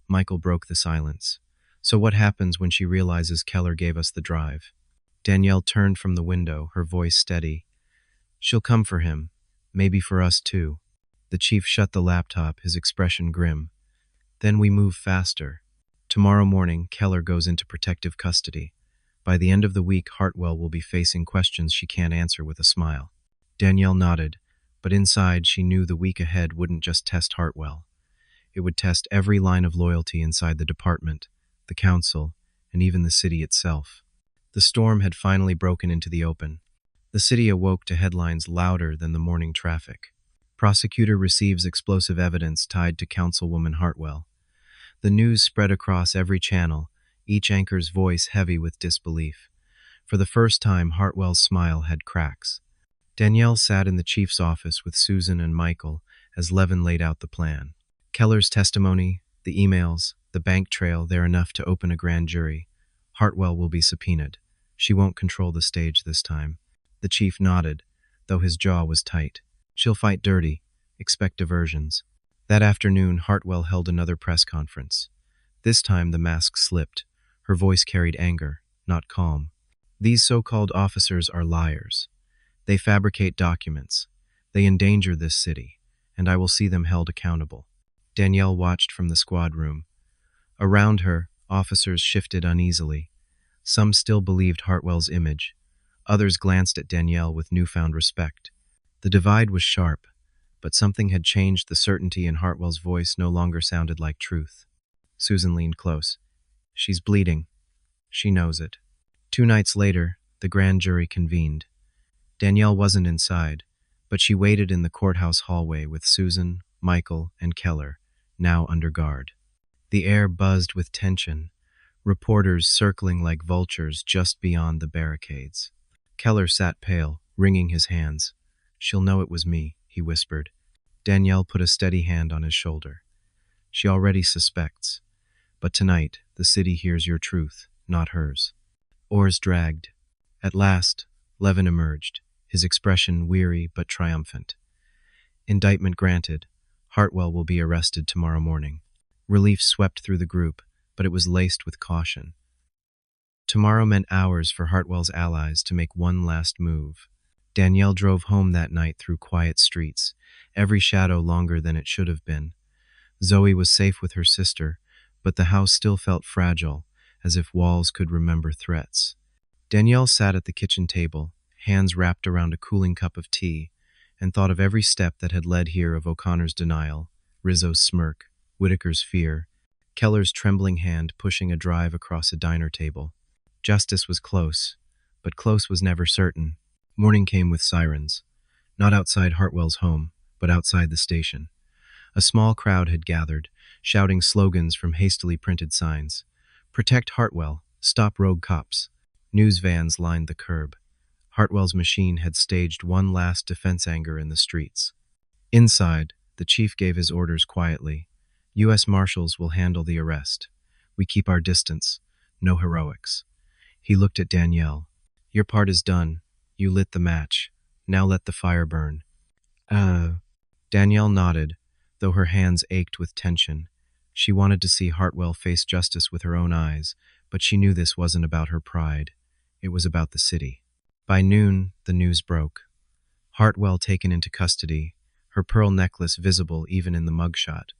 [SPEAKER 1] Michael broke the silence. So what happens when she realizes Keller gave us the drive? Danielle turned from the window, her voice steady. She'll come for him, maybe for us too. The chief shut the laptop, his expression grim. Then we move faster. Tomorrow morning, Keller goes into protective custody. By the end of the week, Hartwell will be facing questions she can't answer with a smile. Danielle nodded, but inside she knew the week ahead wouldn't just test Hartwell. It would test every line of loyalty inside the department, the council, and even the city itself. The storm had finally broken into the open. The city awoke to headlines louder than the morning traffic. Prosecutor receives explosive evidence tied to Councilwoman Hartwell. The news spread across every channel, each anchor's voice heavy with disbelief. For the first time, Hartwell's smile had cracks. Danielle sat in the chief's office with Susan and Michael as Levin laid out the plan. Keller's testimony, the emails, the bank trail, they're enough to open a grand jury. Hartwell will be subpoenaed. She won't control the stage this time. The chief nodded, though his jaw was tight. She'll fight dirty. Expect diversions. That afternoon, Hartwell held another press conference. This time the mask slipped. Her voice carried anger, not calm. These so-called officers are liars. They fabricate documents. They endanger this city, and I will see them held accountable. Danielle watched from the squad room. Around her, officers shifted uneasily. Some still believed Hartwell's image. Others glanced at Danielle with newfound respect. The divide was sharp, but something had changed. The certainty in Hartwell's voice no longer sounded like truth. Susan leaned close. She's bleeding. She knows it. 2 nights later, the grand jury convened. Danielle wasn't inside, but she waited in the courthouse hallway with Susan, Michael, and Keller, now under guard. The air buzzed with tension, reporters circling like vultures just beyond the barricades. Keller sat pale, wringing his hands. She'll know it was me, he whispered. Danielle put a steady hand on his shoulder. She already suspects. But tonight, the city hears your truth, not hers. Oars dragged. At last, Levin emerged, his expression weary but triumphant. Indictment granted. Hartwell will be arrested tomorrow morning. Relief swept through the group, but it was laced with caution. Tomorrow meant hours for Hartwell's allies to make one last move. Danielle drove home that night through quiet streets, every shadow longer than it should have been. Zoe was safe with her sister, but the house still felt fragile, as if walls could remember threats. Danielle sat at the kitchen table, hands wrapped around a cooling cup of tea, and thought of every step that had led here, of O'Connor's denial, Rizzo's smirk, Whitaker's fear, Keller's trembling hand pushing a drive across a diner table. Justice was close, but close was never certain. Morning came with sirens, not outside Hartwell's home, but outside the station. A small crowd had gathered, shouting slogans from hastily printed signs. Protect Hartwell, stop rogue cops. News vans lined the curb. Hartwell's machine had staged one last defense anger in the streets. Inside, the chief gave his orders quietly. U.S. Marshals will handle the arrest. We keep our distance. No heroics. He looked at Danielle. Your part is done. You lit the match. Now let the fire burn. Danielle nodded, though her hands ached with tension. She wanted to see Hartwell face justice with her own eyes, but she knew this wasn't about her pride. It was about the city. By noon, the news broke. Hartwell taken into custody, her pearl necklace visible even in the mugshot.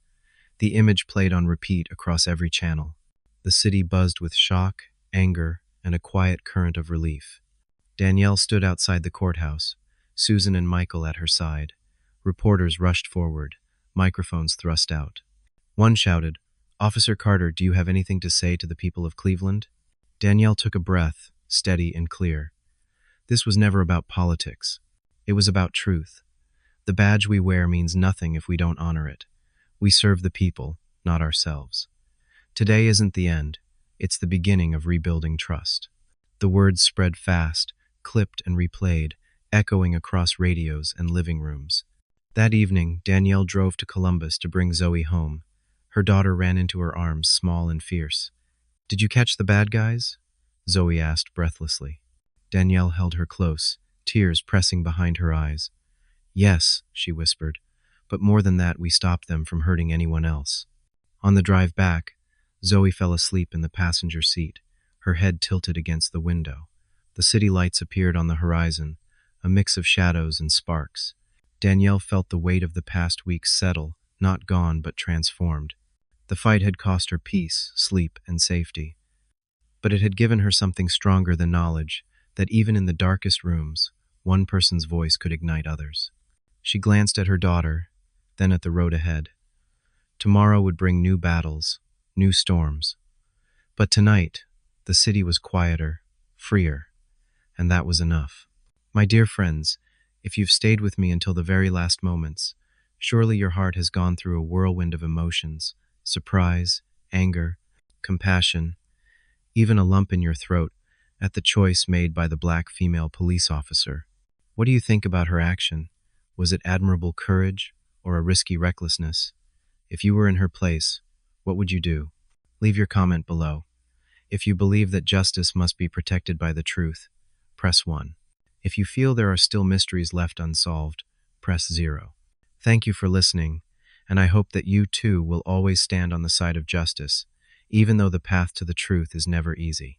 [SPEAKER 1] The image played on repeat across every channel. The city buzzed with shock, anger, and a quiet current of relief. Danielle stood outside the courthouse, Susan and Michael at her side. Reporters rushed forward, microphones thrust out. One shouted, Officer Carter, do you have anything to say to the people of Cleveland? Danielle took a breath, steady and clear. This was never about politics. It was about truth. The badge we wear means nothing if we don't honor it. We serve the people, not ourselves. Today isn't the end. It's the beginning of rebuilding trust. The words spread fast, clipped and replayed, echoing across radios and living rooms. That evening, Danielle drove to Columbus to bring Zoe home. Her daughter ran into her arms, small and fierce. "Did you catch the bad guys?" Zoe asked breathlessly. Danielle held her close, tears pressing behind her eyes. "Yes," she whispered, "but more than that, we stopped them from hurting anyone else." On the drive back, Zoe fell asleep in the passenger seat, her head tilted against the window. The city lights appeared on the horizon, a mix of shadows and sparks. Danielle felt the weight of the past weeks settle, not gone but transformed. The fight had cost her peace, sleep, and safety. But it had given her something stronger than knowledge, that even in the darkest rooms, one person's voice could ignite others. She glanced at her daughter, then at the road ahead. Tomorrow would bring new battles, new storms. But tonight, the city was quieter, freer, and that was enough. My dear friends, if you've stayed with me until the very last moments, surely your heart has gone through a whirlwind of emotions, surprise, anger, compassion, even a lump in your throat at the choice made by the black female police officer. What do you think about her action? Was it admirable courage or a risky recklessness? If you were in her place, what would you do? Leave your comment below. If you believe that justice must be protected by the truth, press 1. If you feel there are still mysteries left unsolved, press 0. Thank you for listening, and I hope that you too will always stand on the side of justice, even though the path to the truth is never easy.